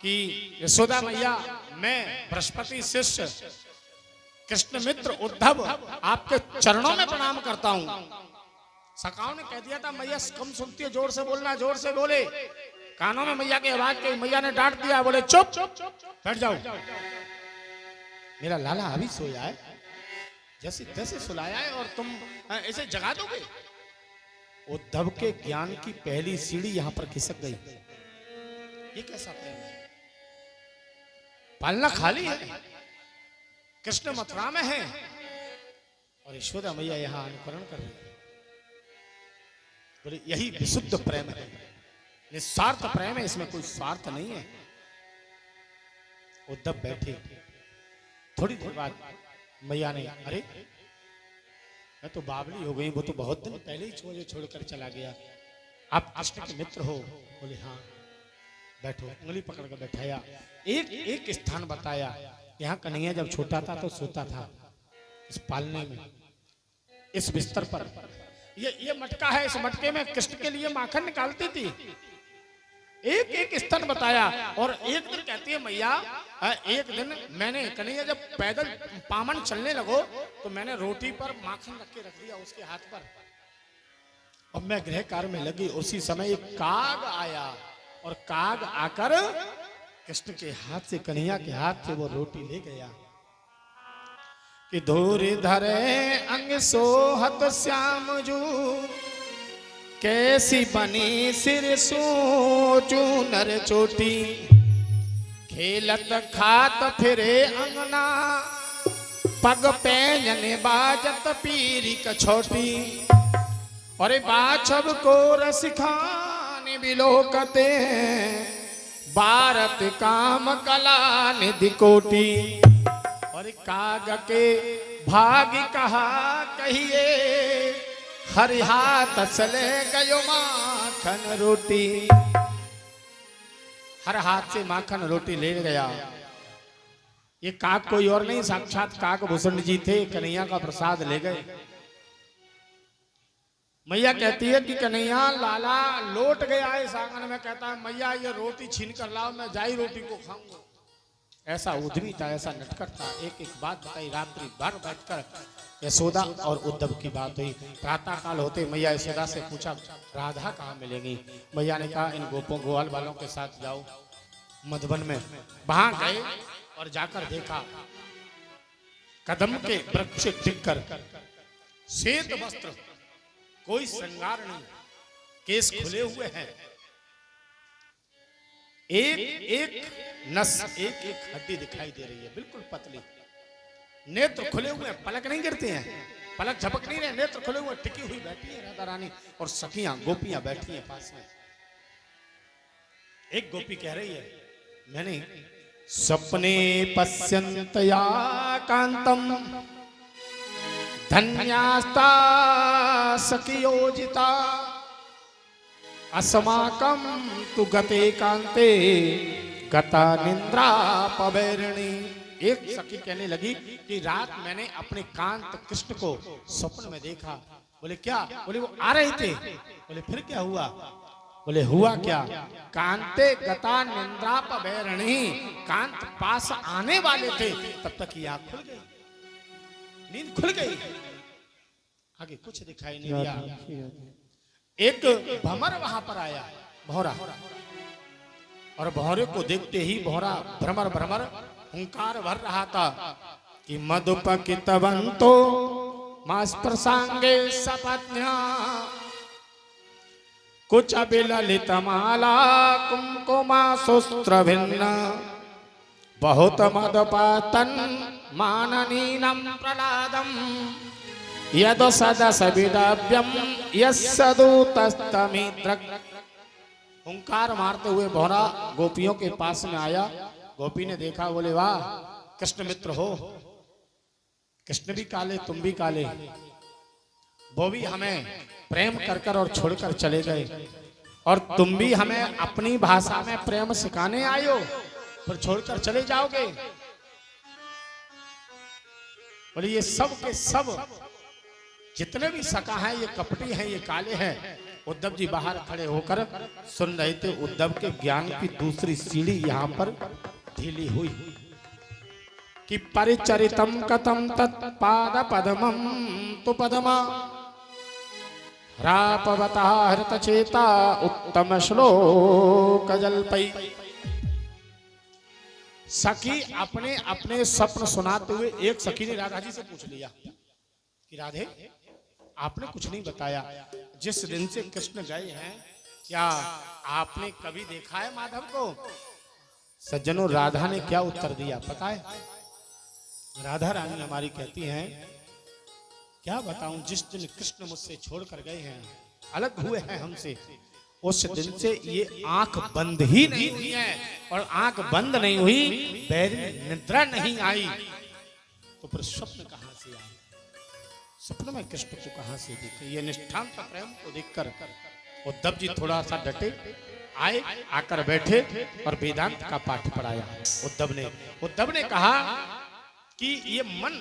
कि यशोदा मैया, मैं बृहस्पति शिष्य कृष्ण मित्र उद्धव आपके चरणों में प्रणाम करता हूं। सखाओं ने कह दिया था मैया कम सुनती है, जोर से बोलना, जोर से बोले। कानों में मैया की आवाज गई, मैया ने डांट दिया, बोले चुप बैठ जाओ। मेरा लाला अभी सोया है, जैसे तैसे सुलाया है और तुम ऐसे जगा दोगे। उद्धव के ज्ञान की पहली सीढ़ी यहां पर खिसक गई। ये कैसा प्रेम है? पालना खाली है, कृष्ण मथुरा में है और यशोदा मैया यहां अनुकरण कर रही है। बोले यही विशुद्ध प्रेम है, निस्वार्थ प्रेम है, इसमें कोई स्वार्थ नहीं है। उद्धव बैठे। थोड़ी देर बाद मैया ने, अरे मैं तो बावली हो गई, वो तो बहुत दिन पहले ही छोड़कर चला गया, आप कृष्ण के मित्र हो? बोले हाँ। बैठो। उंगली पकड़ कर बैठाया, एक एक स्थान बताया। यहाँ कन्हैया जब छोटा था तो सोता था इस पालने में, इस बिस्तर पर। ये मटका है, इस मटके में कृष्ण के लिए माखन निकालती थी। एक एक स्तन बताया। और एक दिन कहती है मैया, एक दिन मैंने कन्हैया जब पैदल पामन चलने लगो तो मैंने रोटी पर माखन रख के रख दिया उसके हाथ पर, और मैं गृह कार्य में लगी। उसी समय एक काग आया और काग आकर कृष्ण के हाथ से, कन्हैया के हाथ से वो रोटी ले गया कि धूरी धरे अंग सोहत श्याम जू, कैसी बनी सिर सोचू नर चोटी, खेलत खात फिरे अंगना, पग पैंजन बाजत पीरी कछोटी, और बाछब को रसिखान बिलोकते, भारत काम कला निधि कोटि, और काग के भाग कहा कहिए, हरिहाथ चले गयो माखन रोटी। हर हाथ से माखन रोटी ले गया। ये काग कोई और नहीं, साक्षात काकभूषण जी थे, कन्हैया का प्रसाद ले गए। मैया कहती है कि कन्हैया लाला लौट गया इस आंगन में, कहता है मैया ये रोटी छीन कर लाओ, मैं जाई रोटी को खाऊंगा। ऐसा उद्यमी था, ऐसा नटखट था। एक एक बात बताई, रात्रि भर बैठकर यशोदा और उद्धव की बात हुई। प्रातः काल होते मैया यशोदा से पूछा राधा कहाँ मिलेगी। मैया ने कहा इन गोपों ग्वाल वालों के साथ जाओ मधुबन में। वहां गए और जाकर देखा कदम के वृक्ष टिककर श्वेत वस्त्र, कोई श्रृंगार नहीं, केस खुले हुए हैं, एक एक नस, एक एक हड्डी दिखाई दे रही है, बिल्कुल पतली, नेत्र खुले हुए हैं, पलक नहीं गिरते हैं, पलक झपक नहीं रहे, नेत्र खुले हुए, टिकी हुई बैठी है राधा रानी, और सखियां गोपियां बैठी हैं पास में। एक गोपी कह रही है मैंने सपने पश्यन्तया कांतम, धन्यास्ता सखियोजिता, अस्माकं तु गते कांते गता निंद्रा पवैरिणी। एक सखी कहने लगी कि रात मैंने अपने कांत कृष्ण को स्वप्न में देखा। बोले क्या? बोले वो आ रहे थे। बोले फिर क्या हुआ? बोले हुआ क्या? कांते गता निंद्रा पवैरिणी, कांत पास आने वाले थे तब तक ये आँख खुल गई, नींद खुल गई, आगे कुछ दिखाई नहीं दिया। एक भमर वहां पर आया, भौरा, और भौरे को देखते ही भौरा भ्रमर भ्रमर हुंकार भर रहा था कि मधुपकितवंतो मास प्रसंगे सपत्न्या, कुछ अभिललित माला कुमकुमा सुस्त्र भिन्न, बहुत मदपातन माननीनम प्रलादम, यद सदस विदाव्यम यस्सदूतस्तमिद्रक। हुंकार मारते हुए भौरा गोपियों के पास में आया। गोपी ने देखा, बोले वाह कृष्ण मित्र हो, कृष्ण भी काले तुम भी काले, वो भी हमें प्रेम कर कर और छोड़कर चले गए, और तुम भी हमें अपनी भाषा में प्रेम सिखाने आए हो, फिर छोड़कर चले जाओगे। बोले ये सब के सब जितने भी सखा हैं ये कपटी हैं, ये काले हैं। उद्धव जी बाहर खड़े होकर सुन रहे थे। उद्धव के ज्ञान की दूसरी सीढ़ी यहाँ पर ढीली हुई कि परिचरितम कथम तत्पाद पद्मम तु पद्मा, रापवता हृत चेता उत्तम श्लोक जल्पई। सखी अपने अपने स्वप्न सुनाते हुए एक सखी ने राधा जी से पूछ लिया कि राधे आपने कुछ नहीं बताया, जिस दिन से कृष्ण गए हैं क्या आपने कभी देखा है माधव को? सज्जनों, राधा ने क्या उत्तर दिया पता है? राधा रानी हमारी कहती हैं क्या बताऊं, जिस दिन कृष्ण मुझसे छोड़कर गए हैं, अलग हुए हैं हमसे, उस दिन से ये आंख बंद ही नहीं हुई है, और आंख बंद नहीं हुई, बैरी निद्रा नहीं आई, तो फिर स्वप्न कहां से आए? स्वप्न में कृष्ण को कहां से देखे? ये निष्ठांत प्रेम को देखकर उद्धव जी थोड़ा सा डटे, आए, आकर बैठे और वेदांत का पाठ पढ़ाया। उद्धव ने कहा कि ये मन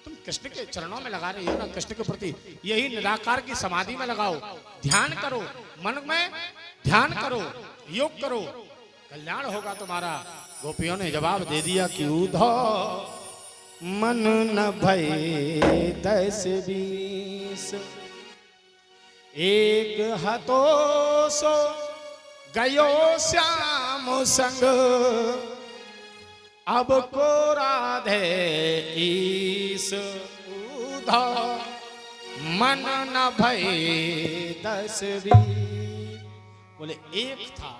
तुम कृष्ण के चरणों में लगा रही हो ना, कृष्ण के प्रति यही निराकार की समाधि में लगाओ, ध्यान करो, मन में ध्यान करो, योग करो, कल्याण होगा तुम्हारा। गोपियों ने जवाब दे दिया कि उद्धव मन न भय 10-20, एक हतो सो गयो श्याम संग, अब को राधे ईस। उद्धव मन न भय 10-20, बोले एक था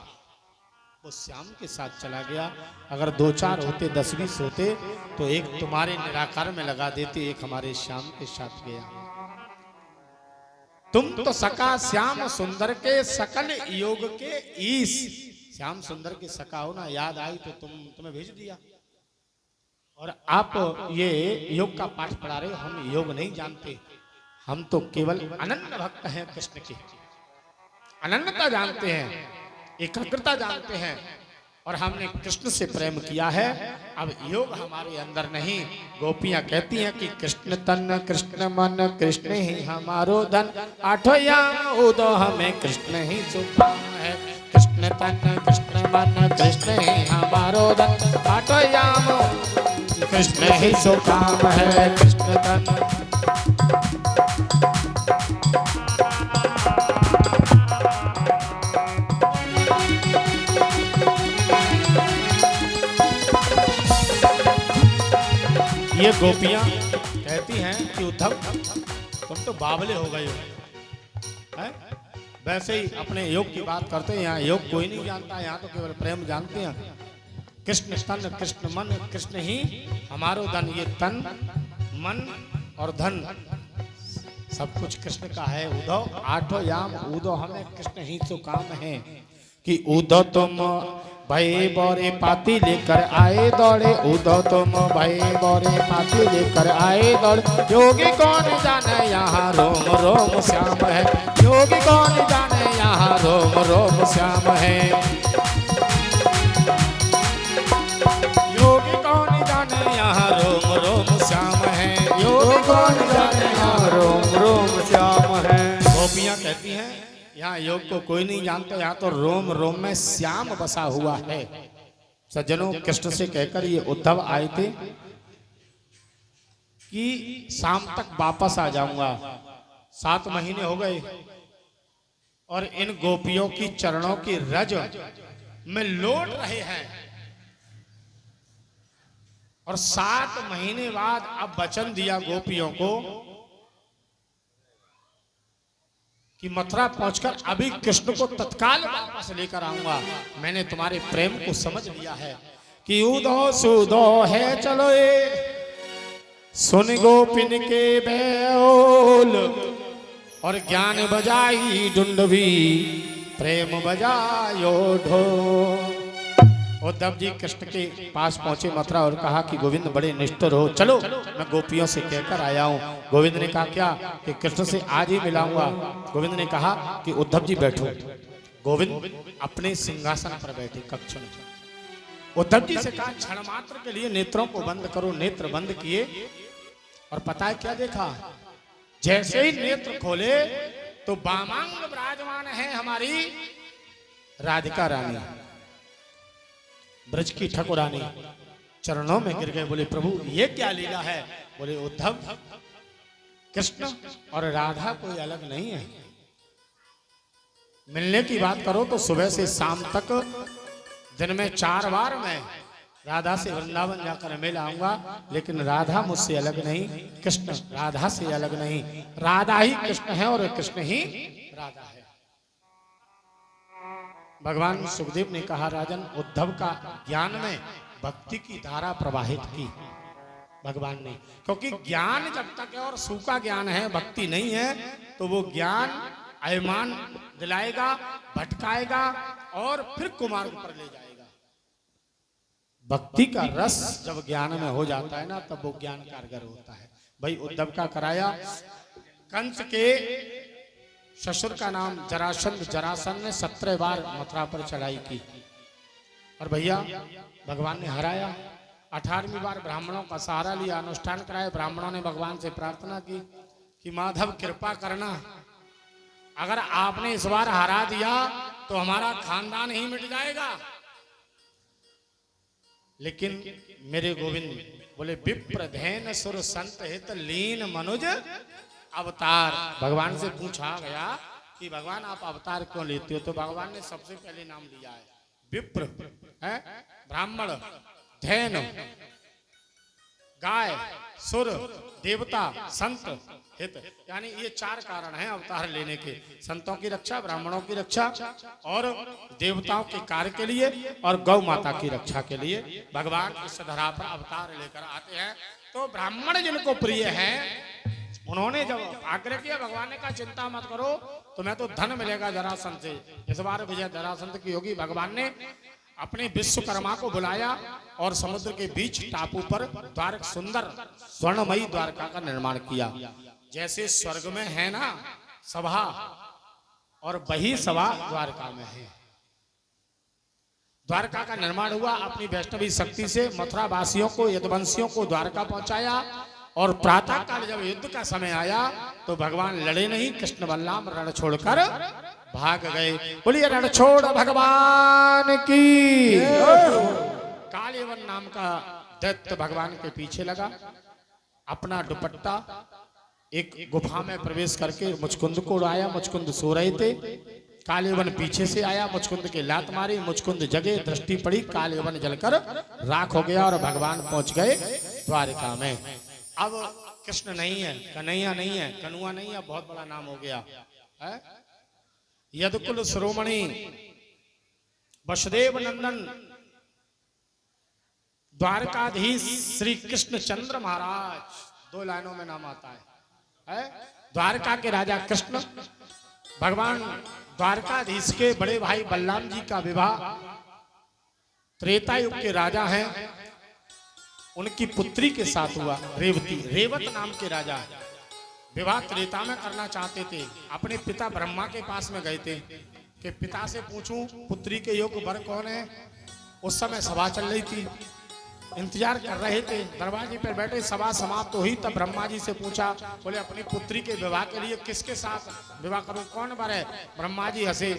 वो श्याम के साथ चला गया, अगर 2-4 होते 10-20 होते तो एक तुम्हारे निराकार में लगा देते, एक हमारे श्याम के साथ गया। तुम तो सका श्याम सुंदर के सकल योग के ईश। श्याम सुंदर के सका हो ना, याद आई तो तुम्हें भेज दिया। और आप ये योग का पाठ पढ़ा रहे हो, हम योग नहीं जानते, हम तो केवल अनन्य भक्त हैं कृष्ण के, अनन्यता जानते हैं, एकाग्रता जानते हैं, और हमने कृष्ण से प्रेम किया है। अब योग हमारे अंदर नहीं। गोपियां कहती हैं कि कृष्ण तन कृष्ण मन कृष्ण ही हमारो धन, आठों याम उदो हमें कृष्ण ही सुखाम है। कृष्ण तन कृष्ण मन कृष्ण ही हमारो धन, आठों याम कृष्ण ही सुखाम है। कृष्ण तन ये गोपियां कहती हैं कि उद्धव तुम तो बावले हो गए हो, हैं? वैसे ही अपने योग की बात करते हैं, यहाँ योग कोई नहीं जानता, यहाँ तो केवल प्रेम जानते हैं। कृष्ण तन कृष्ण मन कृष्ण ही हमारो धन, ये तन मन और धन सब कुछ कृष्ण का है। उद्धव आठों याम उदो हमें कृष्ण ही तो काम है कि उद्धव तुम भाई बोरे पाती लेकर आए दौड़े, उद्धव तुम भाई बोरे पाती लेकर आए दौड़े। योगी कौन जाने यहाँ रोम रोम श्याम है, योगी कौन जाने यहाँ रोम रोम श्याम है। योगी कौन जाने यहाँ रोम रोम श्याम है, योगी कौन जाने यहाँ रोम रोम श्याम है। गोपियाँ कहती हैं यहाँ योग को कोई नहीं जानता, यहाँ तो रोम रोम में श्याम बसा हुआ है। सज्जनों, कृष्ण से कहकर ये उद्धव आए थे कि शाम तक वापस आ जाऊंगा। 7 महीने हो गए और इन गोपियों की चरणों की रज में लौट रहे हैं, और 7 महीने बाद अब वचन दिया गोपियों को कि मथुरा पहुंचकर अभी कृष्ण को तत्काल वापस लेकर आऊंगा। मैंने तुम्हारे प्रेम को समझ लिया है कि उदो सुदो है चलो ये सुन गोपिन के बोल, और ज्ञान बजाई डुंडवी प्रेम बजायो ढोल। उद्धव जी कृष्ण के पास पहुंचे मथुरा और कहा कि गोविंद बड़े निष्ठुर हो, चलो मैं गोपियों से कहकर आया हूं। गोविंद ने कहा क्या कि कृष्ण से आज ही मिलाऊंगा। गोविंद ने कहा कि उद्धव जी बैठो। गोविंद अपने सिंहासन पर बैठे कक्ष में। उद्धव जी से कहा क्षण मात्र के लिए नेत्रों को बंद करो। नेत्र बंद किए और पता है क्या देखा, जैसे ही नेत्र खोले तो बामांग विराजमान है हमारी राधिका रानी, ब्रज की ठाकुरानी, चरणों में गिर गए। बोले प्रभु ये क्या लीला है। बोले उद्धव कृष्ण और राधा कोई अलग नहीं है। मिलने की बात करो तो सुबह से शाम तक दिन में 4 बार मैं राधा से वृंदावन जाकर मिल आऊंगा, लेकिन राधा मुझसे अलग नहीं, कृष्ण राधा से अलग नहीं। राधा ही कृष्ण है और कृष्ण ही राधा है। भगवान सुखदेव ने कहा राजन, उद्धव का ज्ञान में भक्ति की धारा प्रवाहित की भगवान ने, क्योंकि ज्ञान जब तक है और सूखा ज्ञान है, भक्ति नहीं है, तो वो ज्ञान अभिमान दिलाएगा, भटकाएगा और फिर कुमार्ग पर ले जाएगा। भक्ति का रस जब ज्ञान में हो जाता है ना, तब वो ज्ञान कारगर होता है। भाई उद्धव का कराया, कंस के ससुर का नाम जरासंध, जरासंध ने 17 बार मथुरा पर चढ़ाई की और भैया भगवान ने हराया। 18वीं बार ब्राह्मणों का सहारा लिया, अनुष्ठान कराए। ब्राह्मणों ने भगवान से प्रार्थना की कि माधव कृपा करना, अगर आपने इस बार हरा दिया तो हमारा खानदान ही मिट जाएगा। लेकिन मेरे गोविंद बोले विप्र धैन सुर संत हित लीन मनुज अवतार। भगवान से पूछा गया कि भगवान आप अवतार क्यों लेते हो, तो भगवान ने सबसे पहले नाम लिया है विप्र, है ब्राह्मण, धैन गाय, सुर देवता, संत हित, यानी ये 4 कारण हैं अवतार लेने के। संतों की रक्षा, ब्राह्मणों की रक्षा और देवताओं के कार्य के लिए और गौ माता की रक्षा के लिए भगवान इस धरा पर अवतार लेकर आते हैं। तो ब्राह्मण जिनको प्रिय हैं, उन्होंने जब आग्रह किया, भगवान ने कहा चिंता मत करो, तुम्हें तो धन मिलेगा जरासंध से। इस बार विजय जरासंध की होगी। भगवान ने अपने विश्वकर्मा को बुलाया और समुद्र के बीच टापू पर द्वारक सुंदर स्वर्णमयी द्वारका का निर्माण किया। जैसे स्वर्ग में है ना सभा, और वही सभा द्वारका में है। द्वारका का निर्माण हुआ। अपनी वैष्णवी शक्ति से मथुरा वासियों को, यदुवंशियों को द्वारका पहुंचाया। और प्रातः काल जब युद्ध का समय आया तो भगवान लड़े नहीं, कृष्ण बलराम रण छोड़कर भाग गए। बोलिए रण छोड़ भगवान की। कालीवन नाम का दैत्य भगवान के पीछे लगा, अपना दुपट्टा एक गुफा में प्रवेश करके मुचकुंद को उड़ाया। मुचकुंद सो रहे थे, कालीवन पीछे से आया, मुचकुंद के लात मारी, मुचकुंद जगे, दृष्टि पड़ी, कालीवन जलकर राख हो गया और भगवान पहुंच गए द्वारका में। अब कृष्ण नहीं है, कन्हैया नहीं है, कनुआ नहीं है, बहुत बड़ा नाम हो गया है। यदुकुल शिरोमणि वसुदेव नंदन द्वारकाधीश श्री कृष्ण चंद्र महाराज, 2 लाइनों में नाम आता है। द्वारका के राजा कृष्ण, भगवान द्वारकाधीश के बड़े भाई बलराम जी का विवाह त्रेता युग के राजा हैं, उनकी पुत्री के साथ हुआ। रेवती, रेवत नाम के राजा विवाह त्रेता में करना चाहते थे। अपने पिता ब्रह्मा के पास में गए थे कि पिता से पूछूं पुत्री के योग्य वर कौन है। उस समय सभा चल रही थी, इंतजार कर रहे थे, दरवाजे पर बैठे। सभा समाप्त तो हुई तब ब्रह्मा जी से पूछा, बोले अपनी पुत्री के विवाह के लिए किसके साथ विवाह करूं, कौन वर है। ब्रह्मा जी हंसे,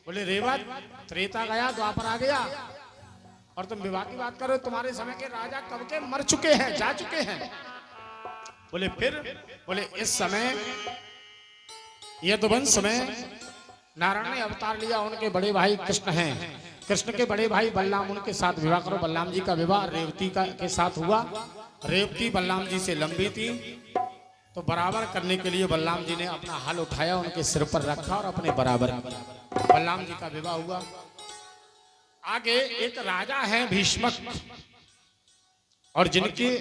बोले रेवत, त्रेता गया द्वापर आ गया और तुम विवाह की बात करो। तुम्हारे समय के राजा कब के मर चुके हैं, जा चुके हैं। बोले फिर, बोले इस समय यदुवंश में नारायण ने अवतार लिया, उनके बड़े भाई कृष्ण हैं, कृष्ण के बड़े भाई बलराम, उनके साथ विवाह करो। बलराम जी का विवाह रेवती के साथ हुआ। रेवती बलराम जी से लंबी थी, तो बराबर करने के लिए बलराम जी ने अपना हल उठाया, उनके सिर पर रखा और अपने बराबर बलराम जी का विवाह हुआ। आगे एक राजा है भीष्मक, और जिनके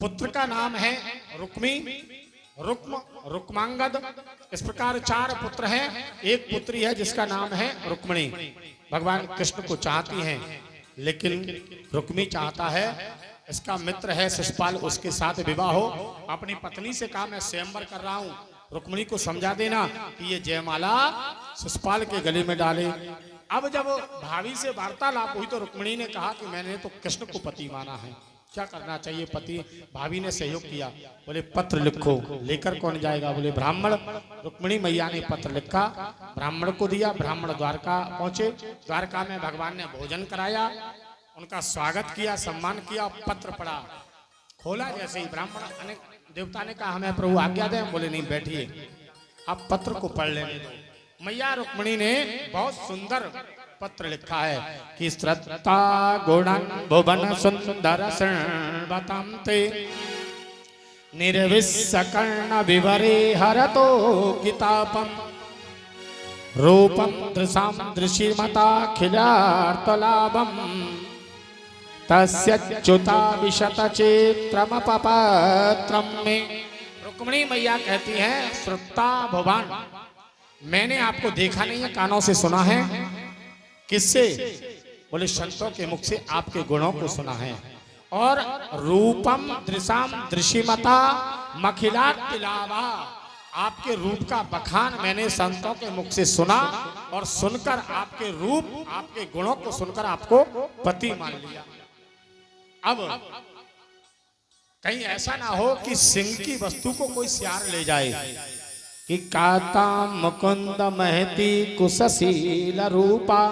पुत्र का नाम है रुक्मी, रुक्म, रुक्मांगद। इस प्रकार 4 पुत्र हैं। एक पुत्री है जिसका नाम है रुक्मिणी। भगवान कृष्ण को चाहती हैं, लेकिन रुक्मी चाहता है इसका मित्र है शिशुपाल, उसके साथ विवाह हो। अपनी पत्नी से कहा मैं स्वयंवर कर रहा हूं, रुक्मिणी को समझा देना कि ये जयमाला शिशुपाल के गले में डाले। अब जब भाभी से वार्तालाप हुई तो रुक्मिणी ने कहा कि मैंने तो कृष्ण को पति माना है, क्या करना चाहिए पति। भाभी ने सहयोग किया, बोले पत्र लिखो। लेकर कौन जाएगा, बोले ब्राह्मण। रुक्मिणी मैया ने पत्र लिखा, ब्राह्मण को दिया। ब्राह्मण द्वारका पहुंचे। द्वारका में भगवान ने भोजन कराया, उनका स्वागत किया, सम्मान किया। पत्र पढ़ा, खोला जैसे ही ब्राह्मण देवता ने कहा हमें प्रभु आज्ञा दें। बोले नहीं, बैठिए, आप पत्र को पढ़ लेने दो। मैया रुक्मिणी ने बहुत सुंदर पत्र लिखा है कि श्रद्धा गुणं भुवन सुंदर शृण्वतांते निर्विशकर्ण विवरे हरतो कितापम रूपम दृशां दृशिमता खिलार्तलाभम तस्यच्युता विशत चेत्रमपपत्रम में। रुक्मिणी मैया कहती हैं श्रुता भुवन, मैंने आपको देखा नहीं है, कानों से सुना है। किससे, बोले संतों के मुख से आपके गुणों को सुना है। और रूपम दृशाम दृशिमता मखिलात तिलावा, आपके रूप का बखान मैंने संतों के मुख से सुना और सुनकर आपके रूप, आपके गुणों को सुनकर आपको पति मान लिया। अब कहीं ऐसा ना हो कि सिंह की वस्तु को कोई सियार ले जाए कि काता मुकुंद महती कुशशील रूपा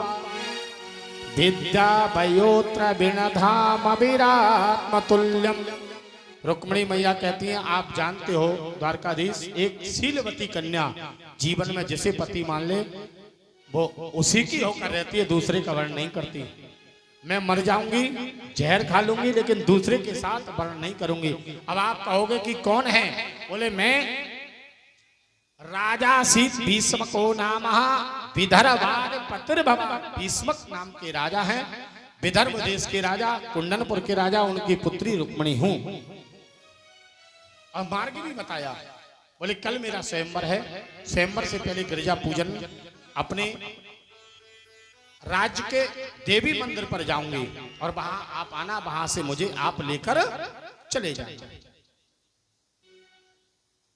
विद्या वयोत्र विनधाम विरात्म तुल्यम। रुक्मिणी मैया कहती हैं, आप जानते हो द्वारकाधीश, एक शीलवती कन्या जीवन में जिसे पति मान ले वो उसी की होकर रहती है, दूसरे का वर्ण नहीं करती। मैं मर जाऊंगी, जहर खा लूंगी, लेकिन दूसरे के साथ वर्ण नहीं करूंगी। अब आप कहोगे कि कौन है? बोले मैं राजा शीत भीष्म को नाम विदर्भाद पतिर्भव। भीष्मक नाम के राजा हैं, विदर्भ देश के राजा, कुंडनपुर के राजा, उनकी पुत्री रुक्मिणी हूं। और मार्ग भी बताया, बोले कल मेरा स्वयंवर है, स्वयंवर से पहले गिरजा पूजन अपने राज्य के देवी मंदिर पर जाऊंगी और वहां आप आना, वहां से मुझे आप लेकर चले जाएंगे।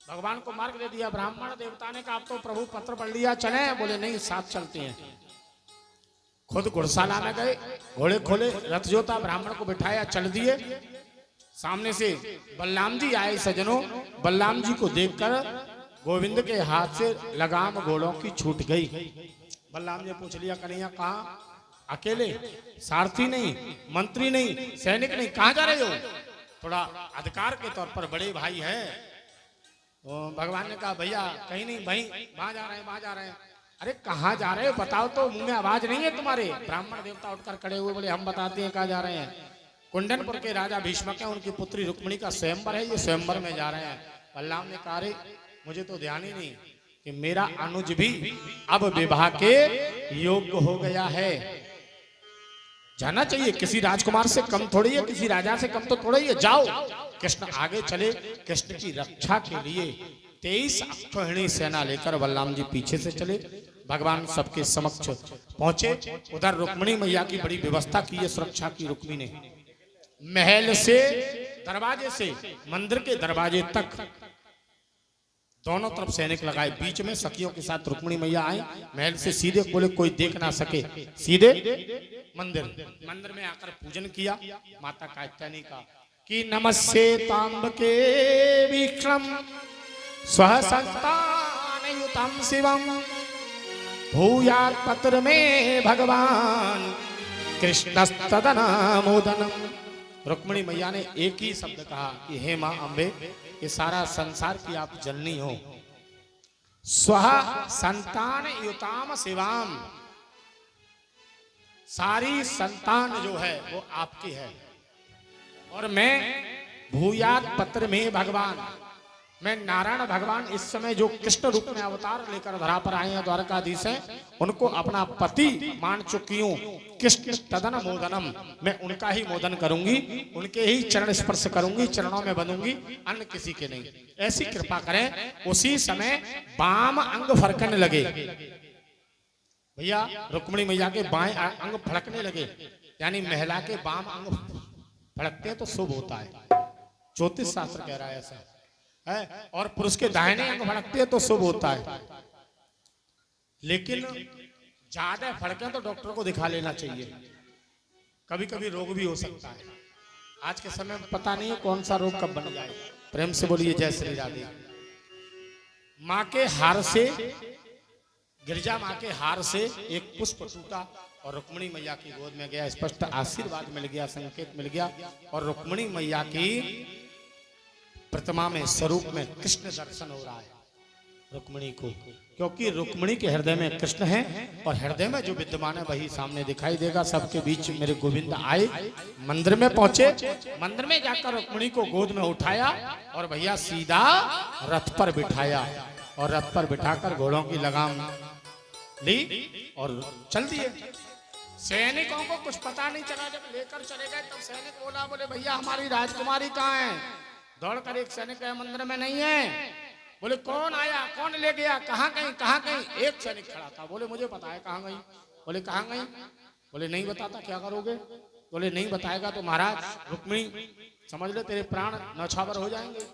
भगवान को मार्ग दे दिया। ब्राह्मण देवता ने कहा, आप तो प्रभु पत्र पढ़ लिया, चले? बोले नहीं, साथ चलते हैं। खुद घुड़शाला में गए, घोड़े खोले, रथ जोता, ब्राह्मण को बिठाया, चल दिए। सामने से बलराम जी आए। सजनों, बलराम जी को देखकर गोविंद के हाथ से लगाम घोड़ों की छूट गई। बलराम जी पूछ लिया, कन्हैया कहाँ? अकेले? सारथी नहीं, मंत्री नहीं, सैनिक नहीं, कहाँ जा रहे हो? थोड़ा अधिकार के तौर पर बड़े भाई है। तो भगवान ने कहा, भैया कहीं नहीं भाई, वहां जा रहे हैं, वहां जा रहे हैं। अरे कहाँ जा रहे हो बताओ तो, मुंह में आवाज नहीं है तुम्हारे? ब्राह्मण देवता उठकर खड़े हुए, बोले हम बताते हैं कहाँ जा रहे हैं। कुंडनपुर के राजा भीष्मक हैं, उनकी पुत्री रुक्मिणी का स्वयंवर है, ये स्वयंवर में जा रहे हैं। बलराम ने कहा, अरे मुझे तो ध्यान ही नहीं कि मेरा अनुज भी अब विवाह के योग्य हो गया है। जाना चाहिए, किसी राजकुमार से कम थोड़ी है, किसी राजा से कम तो थोड़ा ही है। जाओ। कृष्ण आगे चले, कृष्ण की रक्षा के लिए 23 अक्षौहिणी सेना लेकर बलराम जी पीछे से चले। भगवान सबके समक्ष पहुंचे। उधर रुक्मिणी मैया की बड़ी व्यवस्था की है सुरक्षा की। रुक्मिणी ने महल से, दरवाजे से मंदिर के दरवाजे तक दोनों तरफ सैनिक लगाए। बीच में सखियों के साथ रुक्मिणी मैया आई। महल से सीधे, बोले कोई देख ना सके, सीधे मंदिर में आकर पूजन किया माता कात्यायनी का कि नमस्ते तांब के विक्रम स्व संतान युतम शिवम भूयात् पत्र में भगवान कृष्णस्तदनामोदनम। रुक्मिणी मैया ने एक ही शब्द कहा कि हे मां अम्बे, ये सारा संसार की आप जननी हो। स्व संतान युताम शिवाम, सारी संतान जो है वो आपकी है। और मैं भूयात् पत्र में भगवान, मैं नारायण भगवान इस समय जो कृष्ण रूप में अवतार लेकर धरा पर आए हैं, द्वारकाधीश हैं, उनको अपना पति मान चुकी हूँ। कृष्ण तदन मोदनम, मैं उनका ही मोदन करूंगी, उनके ही चरण स्पर्श करूंगी, चरणों में बंधूंगी, अन्य किसी के नहीं। ऐसी कृपा करें। उसी समय बाम अंग फड़कने लगे। भैया रुक्मिणी मैया के बाएं अंग फड़कने लगे, यानी महिला के बाम अंग फड़कते हैं तो शुभ होता है। ज्योतिष शास्त्र कह रहा है ऐसा है। और पुरुष के दाहिने अंग फड़कते हैं तो शुभ होता है। लेकिन ज्यादा फड़के तो डॉक्टर को दिखा लेना चाहिए, कभी कभी रोग भी हो सकता है। आज के समय में पता नहीं है कौन सा रोग कब बन जाए। प्रेम से बोलिए जय श्री राधे। माँ के हार से, गिरजा माँ के हार से एक पुष्प टूटा और रुक्मिणी मैया की गोद में गया। स्पष्ट आशीर्वाद मिल गया, संकेत मिल गया। और रुक्मिणी मैया की प्रतिमा में, स्वरूप में कृष्ण दर्शन हो रहा है रुक्मिणी को, क्योंकि रुक्मिणी के हृदय में कृष्ण है और हृदय में जो विद्यमान है वही सामने दिखाई देगा। सबके बीच मेरे गोविंद आए, मंदिर में पहुंचे, मंदिर में जाकर रुक्मिणी को गोद में उठाया और भैया सीधा रथ पर बिठाया और रथ पर बिठाकर घोड़ों की लगाम ली और चल दिए। सैनिकों को कुछ पता नहीं चला। जब लेकर चले गए तब सैनिक बोला, बोले भैया हमारी राजकुमारी कहाँ है? दौड़कर एक सैनिक है, मंदिर में नहीं है। बोले कौन आया, कौन ले गया, कहाँ गई, कहाँ गई? एक सैनिक खड़ा था, बोले मुझे पता है कहाँ गई। बोले कहाँ गई? बोले नहीं बताता क्या करोगे? बोले नहीं बताएगा तो महाराज रुक्मिणी समझ ले तेरे प्राण नौछावर हो जाएंगे।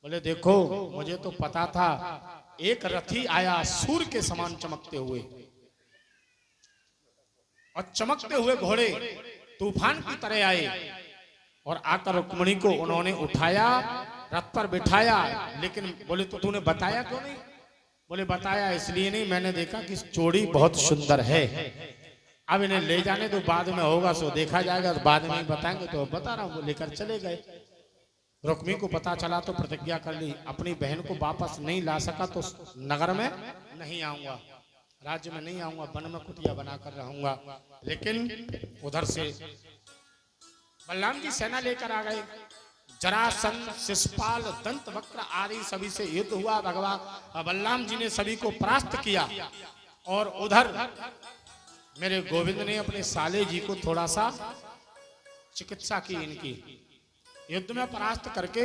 बोले देखो मुझे तो पता था, एक रथी आया सूर्य के समान चमकते हुए, और चमकते हुए घोड़े तूफान की तरह आए और आकर रुक्मिणी को उन्होंने उठाया, रथ पर बिठाया। लेकिन बोले तो तूने बताया क्यों नहीं? बोले बताया इसलिए नहीं, मैंने देखा कि जोड़ी बहुत सुंदर है, अब इन्हें ले जाने तो बाद में होगा, सो देखा जाएगा, तो बाद में ही बताएंगे। तो बता रहा हूं, वो लेकर चले गए। रुक्मी को पता चला तो प्रतिज्ञा कर ली, अपनी बहन को वापस नहीं ला सका तो नगर में नहीं आऊंगा, राज्य में नहीं आऊंगा, वन में कुटिया बनाकर रहूंगा। लेकिन उधर से बलराम जी सेना लेकर आ गए। जरासंध, शिशुपाल, दंतवक्र आदि सभी से युद्ध हुआ। भगवान बलराम जी ने सभी को परास्त किया। और उधर मेरे गोविंद ने अपने साले जी को थोड़ा सा चिकित्सा की, इनकी युद्ध में परास्त करके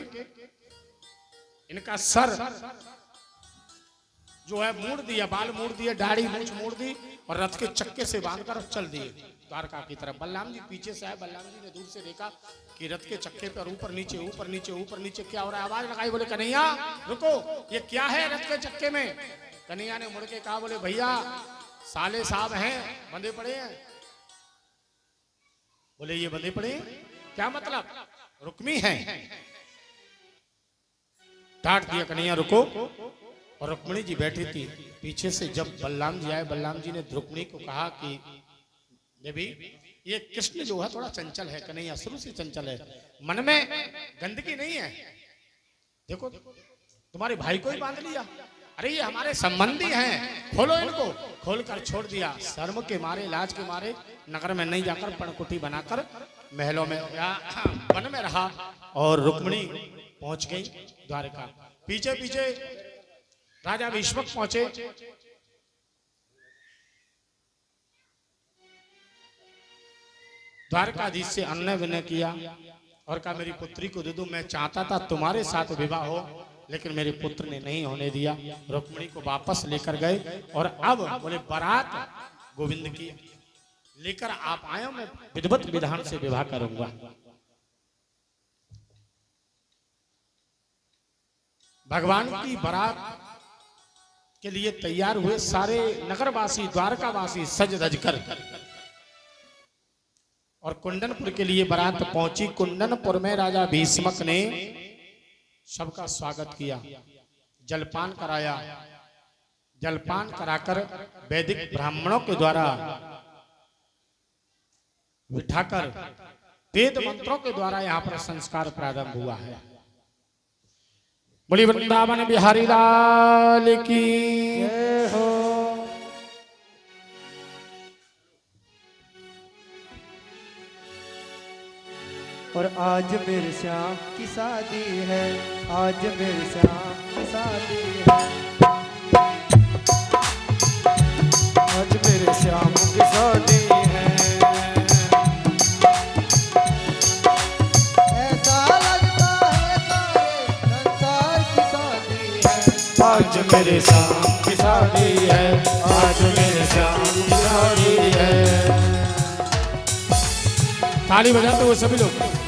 इनका सर जो है मोड़ दिया, बाल मोड़ दिए, दाढ़ी मूंछ मोड़ दी और रथ के चक्के से बांधकर चल दिए द्वारका की तरफ। बलराम जी पीछे से आए। बलराम जी ने दूर से देखा कि रथ के चक्के पर ऊपर नीचे ऊपर नीचे ऊपर नीचे क्या हो रहा है। आवाज लगाई, बोले कन्हैया रुको, ये क्या है रथ के चक्के में? कन्हैया ने मुड़ के कहा, बोले भैया साले साहब हैं, बंधे पड़े हैं। बोले ये बंधे पड़े हैं, क्या मतलब? रुक्मी है। डांट दिया, कन्हैया रुको। और रुक्मिणी जी बैठी थी पीछे से। जब बलराम जी आए, बलराम जी ने रुक्मिणी को कहा कि देवी ये कृष्ण जो है थोड़ा चंचल है, कन्हैया शुरू से चंचल है, मन में गंदगी नहीं है, देखो तुम्हारे भाई को ही बांध लिया, अरे ये हमारे संबंधी हैं, खोलो इनको। खोलकर छोड़ दिया। शर्म के मारे, लाज के मारे नगर में नहीं जाकर पर्णकुटी बनाकर महलों में या वन में रहा। और रुक्मिणी पहुंच गई द्वारका। पीछे पीछे राजा भीष्मक पहुंचे। द्वारकाधीश से अन्न विनय किया और कहा मेरी पुत्री को दे दो, मैं चाहता था तुम्हारे साथ विवाह हो, लेकिन मेरे पुत्र ने नहीं होने दिया। रुक्मिणी को वापस लेकर गए। और अब बोले बारात गोविंद की लेकर आप आए हो, मैं विधिवत विधान से विवाह करूंगा। भगवान की बारात के लिए तैयार हुए सारे नगरवासी, द्वारकावासी सज धज कर और कुंदनपुर के लिए बारात पहुंची। कुंदनपुर में राजा भीष्मक ने सबका स्वागत किया, जलपान कराया। जलपान कराकर वैदिक ब्राह्मणों के द्वारा बिठाकर वेद मंत्रों के द्वारा यहाँ पर संस्कार प्रारंभ हुआ है। बोली वृंदावन बिहारी लाल की जय हो। और आज मेरे श्याम की शादी है, आज मेरे श्याम की शादी है, आज मेरे श्याम की शादी है। ऐसा लगता है सारे संसार की शादी है, आज मेरे श्याम की शादी है, आज मेरे श्याम की शादी है। ताली बजाते हुए सभी लोग।